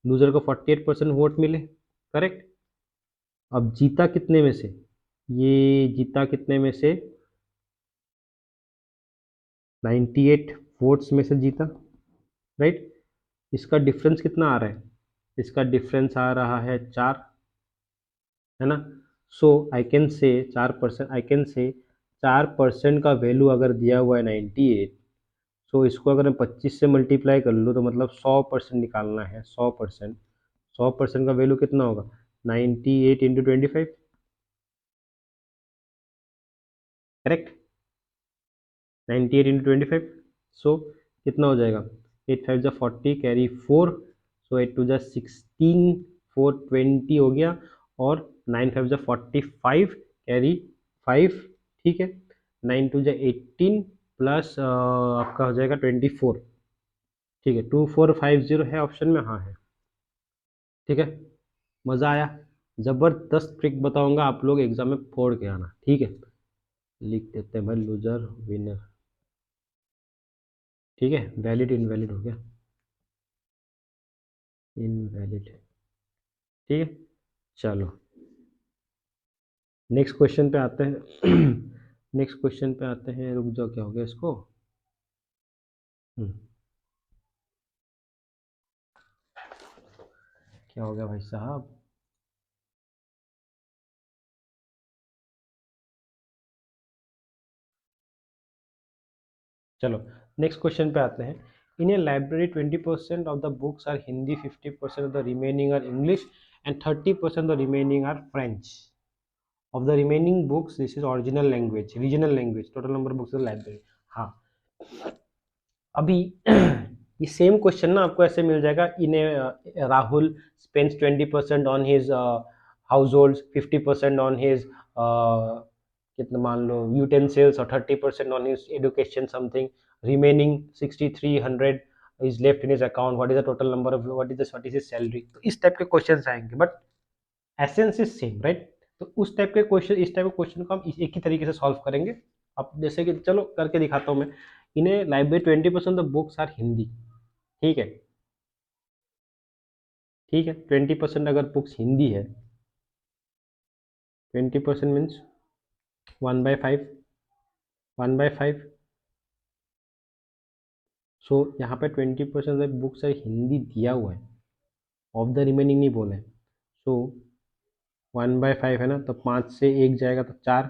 लूजर को 48% वोट मिले, करेक्ट। अब जीता कितने में से, ये जीता कितने में से, 98 वोट्स में से जीता, राइट। इसका डिफरेंस कितना आ रहा है, इसका डिफरेंस आ रहा है 4, है ना। सो I can say 4%, I can say 4% का वैल्यू अगर दिया हुआ है 98, सो इसको अगर मैं 25 से मल्टीप्लाई कर लूँ तो मतलब 100% निकालना है, 100%। 100% का वैल्यू कितना होगा, 98 इंटू 25, करेक्ट, 98 इंटू 25। सो कितना हो जाएगा, 8 5 जा 40, कैरी 4, सो 8 2 जा 16, 4 20 हो गया, और 9 5 जा 45, कैरी 5, ठीक है। 9 2 जा 18 प्लस आपका हो जाएगा 24, ठीक है। 2450 है ऑप्शन में, हाँ है, ठीक है। मज़ा आया, ज़बरदस्त ट्रिक बताऊंगा, आप लोग एग्जाम में फोड़ के आना, ठीक है। लिख देते हैं भाई, लूजर विनर, ठीक है। वैलिड इनवैलिड हो गया, इनवैलिड, ठीक है। चलो नेक्स्ट क्वेश्चन पे आते हैं। नेक्स्ट क्वेश्चन पे आते हैं, रुक जाओ, क्या हो गया इसको। हम्म, क्या हो गया भाई साहब। चलो नेक्स्ट क्वेश्चन पे आते हैं। In a library 20% of the books are Hindi, 50% of the remaining are English, and 30% of the remaining are French. Of the remaining books this is original language, regional language, total number books in library. हाँ, अभी ये सेम क्वेश्चन ना आपको ऐसे मिल जाएगा। In Rahul spends 20% on his household, 50% on his कितना मान लो यूटेंसिल्स, और 30% on his education something, remaining 6300 is left in his account, what is the total number of, what is his salary. तो इस टाइप के क्वेश्चन आएंगे, but essence is same, right. तो उस टाइप के क्वेश्चन, इस टाइप के क्वेश्चन को हम एक ही तरीके से सॉल्व करेंगे। अब जैसे कि चलो करके दिखाता हूँ मैं। इन्हें library 20% the books are Hindi, ठीक है, ठीक है। 20% अगर बुक्स हिंदी है, 20% मीन्स 1/5, 1/5। सो यहाँ पे 20% बुक्स है हिंदी दिया हुआ है, ऑफ द रिमेनिंग नहीं बोला है। सो 1/5 है ना, तो 5 से 1 जाएगा तो 4,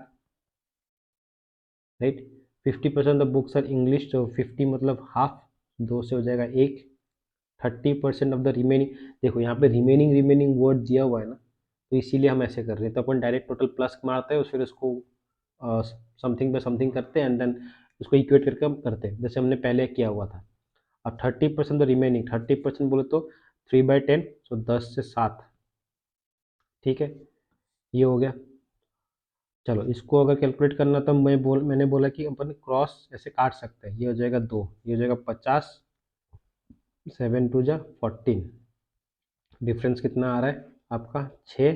right. 50% of books are English, तो 50 मतलब हाफ, 2 से हो जाएगा 1। 30% ऑफ द रिमेनिंग, देखो यहाँ पे रिमेनिंग रिमेनिंग वर्ड दिया हुआ है ना, तो इसीलिए हम ऐसे कर रहे हैं। तो अपन डायरेक्ट टोटल प्लस मारते हैं, फिर उसको समथिंग पे समथिंग करते हैं, एंड देन उसको इक्वेट करके हम करते हैं, जैसे हमने पहले किया हुआ था। अब 30% द रिमेनिंग, 30% बोले तो 3/10, सो 10 से 7, ठीक है। ये हो गया। चलो इसको अगर कैलकुलेट करना तो मैंने बोला कि अपन क्रॉस ऐसे काट सकते हैं। ये हो जाएगा 2, ये हो जाएगा 50, 7 2 जा 14, डिफरेंस कितना आ रहा है आपका 6, ये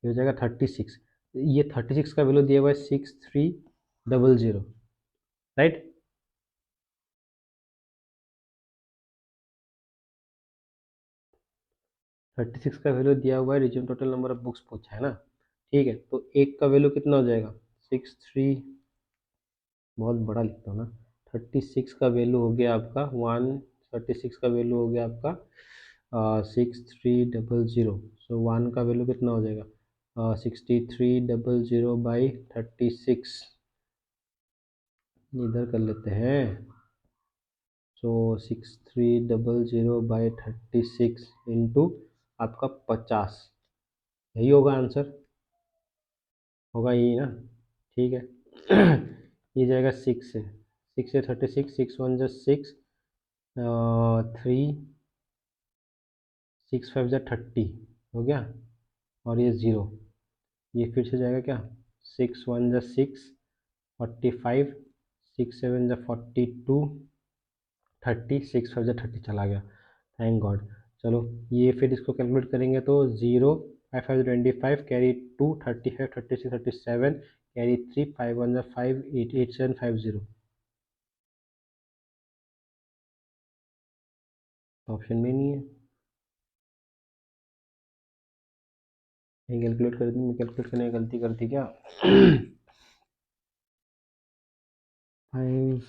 हो जाएगा 36। ये 36 का वैल्यू दिया हुआ है 6300, राइट। 36 का वैल्यू दिया हुआ है, resume total number of books पूछा है ना, ठीक है। तो एक का वैल्यू कितना हो जाएगा 63, बहुत बड़ा लिखता हूँ ना। 36 का वैल्यू हो गया आपका 36 का वैल्यू हो गया आपका 6300। सो 1 का वैल्यू कितना हो जाएगा 6300/36, इधर कर लेते हैं। सो 6300/36 इंटू आपका 50, यही होगा आंसर, होगा यही ना, ठीक है। ये जाएगा 6 से 6 3, 6 5 जा 30 हो गया, और ये 0, ये फिर से जाएगा क्या, 6 1 जा 6, 45, 6 7 जा 42, 30, 6 5 जा 30 चला गया, थैंक गॉड। चलो ये फिर इसको कैलकुलेट करेंगे तो 0, 5 5 25, कैरी 2, 35 36 37, कैरी 3, 5 1 जा 5, 8 8 7 50, ऑप्शन में नहीं है। ये कैलकुलेट कर दी, मैं कैलकुलेट करने की गलती कर दी क्या? 5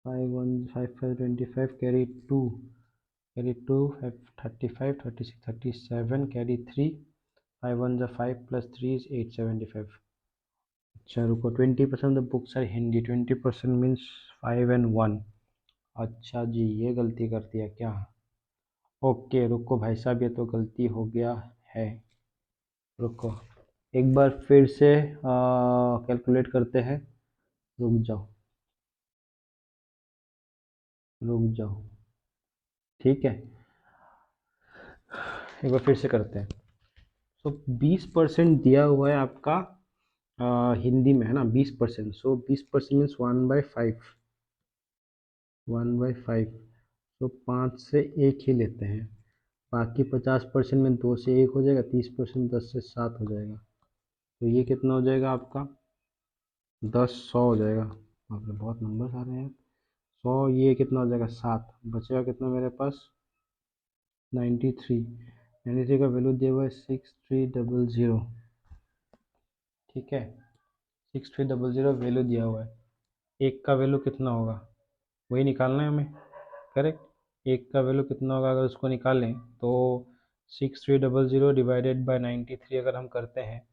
5 1 5 5 25 कैरी 2 35 36 37 कैरी 3 5 1 जा 5 प्लस 3 इज 875। अच्छा रुको, 20% the books are Hindi, 20% means 5 and 1। अच्छा जी, ये गलती कर दिया क्या? ओके रुको भाई साहब, ये तो गलती हो गया है। रुको, एक बार फिर से कैलकुलेट करते हैं। रुक जाओ, रुक जाओ, ठीक है, एक बार फिर से करते हैं। सो 20% दिया हुआ है आपका हिंदी में, है ना, 20%। सो 20% मीन्स 1/5, 1/5। तो 5 से 1 ही लेते हैं, बाकी 50% में 2 से 1 हो जाएगा, 30% 10 से 7 हो जाएगा। तो ये कितना हो जाएगा आपका? 10 100 हो जाएगा। बाप रे, बहुत नंबर आ रहे हैं। 100, ये कितना हो जाएगा? 7 बचेगा कितना मेरे पास? 93। 93 का वैल्यू दिया हुआ है 6300। ठीक है, 6300 वैल्यू दिया हुआ है। एक का वैल्यू कितना होगा वही निकालना है हमें, करेक्ट। एक का वैल्यू कितना होगा अगर उसको निकालें तो 6300 डिवाइडेड बाय 93 अगर हम करते हैं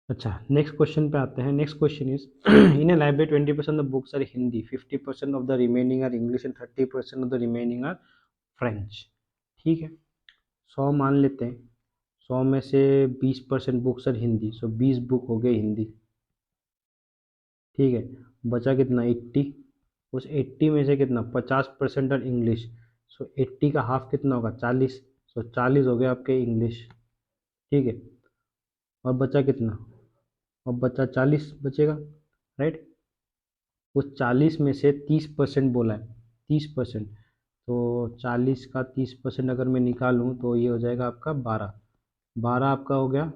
अच्छा, नेक्स्ट क्वेश्चन पे आते हैं। Next question is in a library 20% of books are Hindi, 50% of the remaining are English and 30% of the remaining are French. ठीक है, 100 मान लेते हैं। 100 में से 20% books are Hindi, so 20 book हो गए हिंदी। ठीक है, बचा कितना? 80। उस 80 में से कितना? 50% आर इंग्लिश, सो 80 का हाफ कितना होगा? 40। सो 40 हो गया आपके इंग्लिश। ठीक है, और बचा कितना? और बचा 40 बचेगा, राइट। उस 40 में से 30% बोला है, 30%। तो 40 का 30% अगर मैं निकालूं तो ये हो जाएगा आपका 12। 12 आपका हो गया,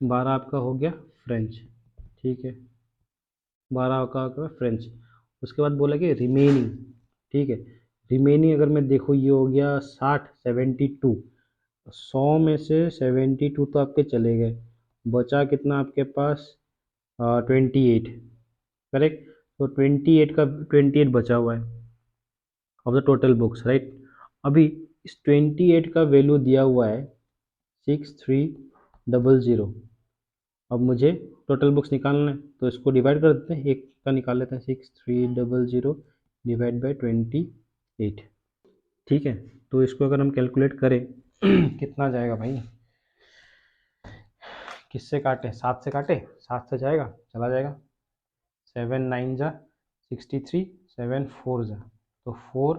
12 आपका हो गया फ्रेंच। ठीक है, 12 का हो गया फ्रेंच। उसके बाद बोला कि रिमेनिंग। ठीक है, रिमेनिंग अगर मैं देखूँ ये हो गया 60, 72। 100 में से 72 तो आपके चले गए, बचा कितना आपके पास? 28, करेक्ट। तो 28 का 28 बचा हुआ है of the total books, right. अभी इस 28 का वैल्यू दिया हुआ है 6300। अब मुझे टोटल बुक्स निकालना है तो इसको डिवाइड कर देते हैं, एक का निकाल लेते हैं। 6300 डिवाइड बाई 28। ठीक है, तो इसको अगर हम कैलकुलेट करें कितना जाएगा भाई? किससे काटे? 7 से काटे, 7 से जाएगा, चला जाएगा। 7 9 जा 63, 7 4 जा तो 4,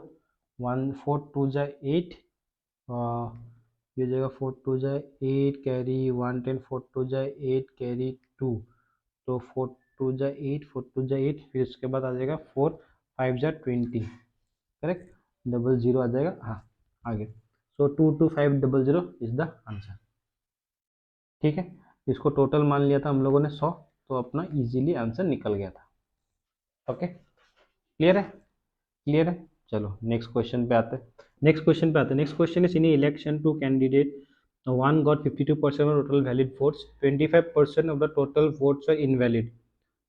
1 4 2 जा 8, ये जगह 4 2 जा 8 कैरी 1 10, 4 2 जा 8 कैरी 2, तो 4 2 जा 8, 4 2 जा 8, फिर उसके बाद आ जाएगा 4 5 जा 20, करेक्ट। डबल जीरो आ जाएगा, हाँ आगे। सो 22500 इज द आंसर। ठीक है, इसको टोटल मान लिया था हम लोगों ने 100, तो अपना इजीली आंसर निकल गया था। ओके, क्लियर है? क्लियर है। चलो नेक्स्ट क्वेश्चन पे आते हैं। Next question is in election two candidate one got 52% of total valid votes, 25% of the total votes are invalid,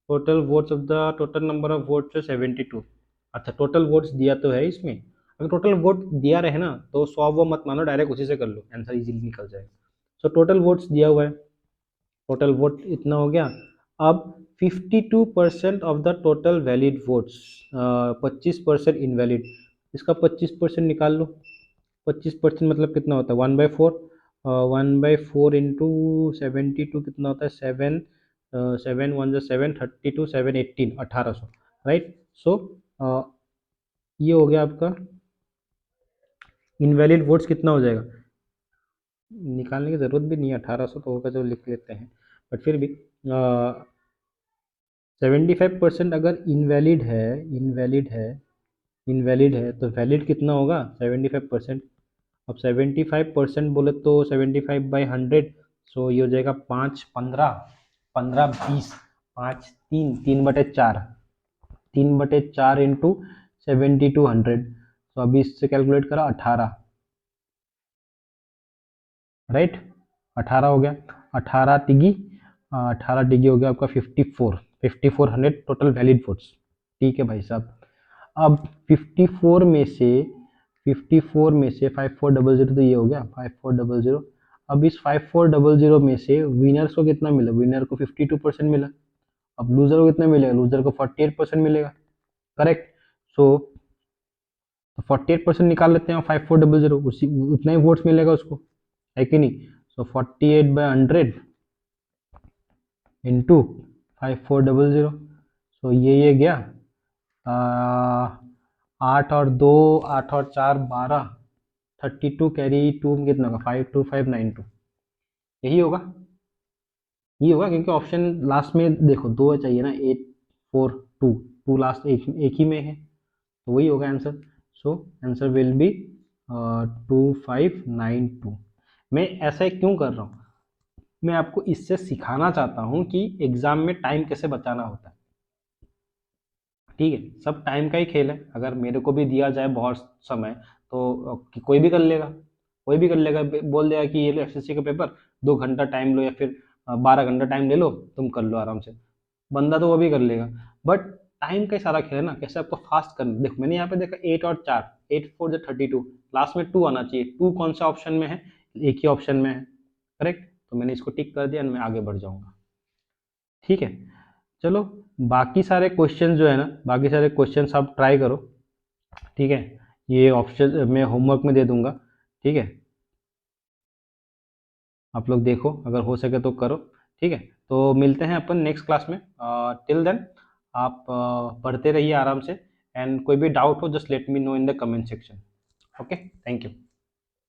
total votes of the total number of votes है 72। अच्छा, टोटल वोट्स दिया तो है इसमें, अगर टोटल वोट दिया रहे ना तो 100 वो मत मानो, डायरेक्ट उसी से कर लो, आंसर इजीली निकल जाएगा। सो टोटल वोट्स दिया हुआ है, टोटल वोट इतना हो गया। अब 52% of the total valid votes, 25% invalid, इसका 25% निकाल लो। 25% मतलब कितना होता है? 1/4। 1/4 इंटू 72 कितना होता है? 7, 7 1 जो 7, 32 7 18, 1800, राइट। सो ये हो गया आपका इनवैलिड वोट्स कितना हो जाएगा? निकालने की ज़रूरत भी नहीं है, 1800 तो होगा, जो लिख लेते हैं, बट फिर भी 75% अगर इनवैलिड है, इनवैलिड है इनवैलिड है तो वैलिड कितना होगा 75%। अब 75% बोले तो 75/100, सो ये हो जाएगा 5 15, 15 20, 5 3 3/4, 3/4 इंटू 7200। तो अभी इससे कैलकुलेट करा 18, राइट, 18 हो गया। 18 तिगी 18 डिगी हो गया आपका 5400 टोटल वैलिड वोट्स। ठीक है भाई साहब। अब 54 में से 5400 तो ये हो गया 5400। अब इस 5400 में से विनर्स को कितना मिला, विनर को 52% मिला। अब लूजर को कितना मिलेगा, लूजर को 48% मिलेगा, करेक्ट। सो 48% निकाल लेते हैं 5400, उसी उतना ही वोट्स मिलेगा उसको, है कि नहीं। सो 48/100 इंटू 5400। सो ये गया 8 और 2, 8 और 4 12, 32 कैरी 2 कितना होगा 52592। यही होगा, ये होगा क्योंकि ऑप्शन लास्ट में देखो दो चाहिए ना, 8 4 2, 2 लास्ट एक ही में है, तो वही होगा answer. So answer will be 2592। मैं ऐसा क्यों कर रहा हूँ, मैं आपको इससे सिखाना चाहता हूँ कि एग्जाम में टाइम कैसे बचाना होता है। ठीक है, सब टाइम का ही खेल है। अगर मेरे को भी दिया जाए बहुत समय तो कोई भी कर लेगा, कोई भी कर लेगा, बोल देगा कि ये लो एसएससी का पेपर, 2 घंटा टाइम लो या फिर 12 घंटा टाइम ले लो, तुम कर लो आराम से, बंदा तो वो भी कर लेगा। बट टाइम का ही सारा खेल है ना, कैसे आपको फास्ट करना। देखो मैंने यहाँ पे देखा 8 और 4, 8 4 32, लास्ट में 2 आना चाहिए, 2 कौन सा ऑप्शन में है, एक ही ऑप्शन में है, करेक्ट। तो मैंने इसको टिक कर दिया और मैं आगे बढ़ जाऊंगा। ठीक है, चलो बाकी सारे क्वेश्चन जो है ना, बाकी सारे क्वेश्चन आप ट्राई करो। ठीक है, ये ऑप्शन मैं होमवर्क में दे दूंगा। ठीक है, आप लोग देखो, अगर हो सके तो करो। ठीक है, तो मिलते हैं अपन नेक्स्ट क्लास में। टिल देन आप पढ़ते रहिए आराम से, एंड कोई भी डाउट हो just let me know in the comment section. Okay, thank you.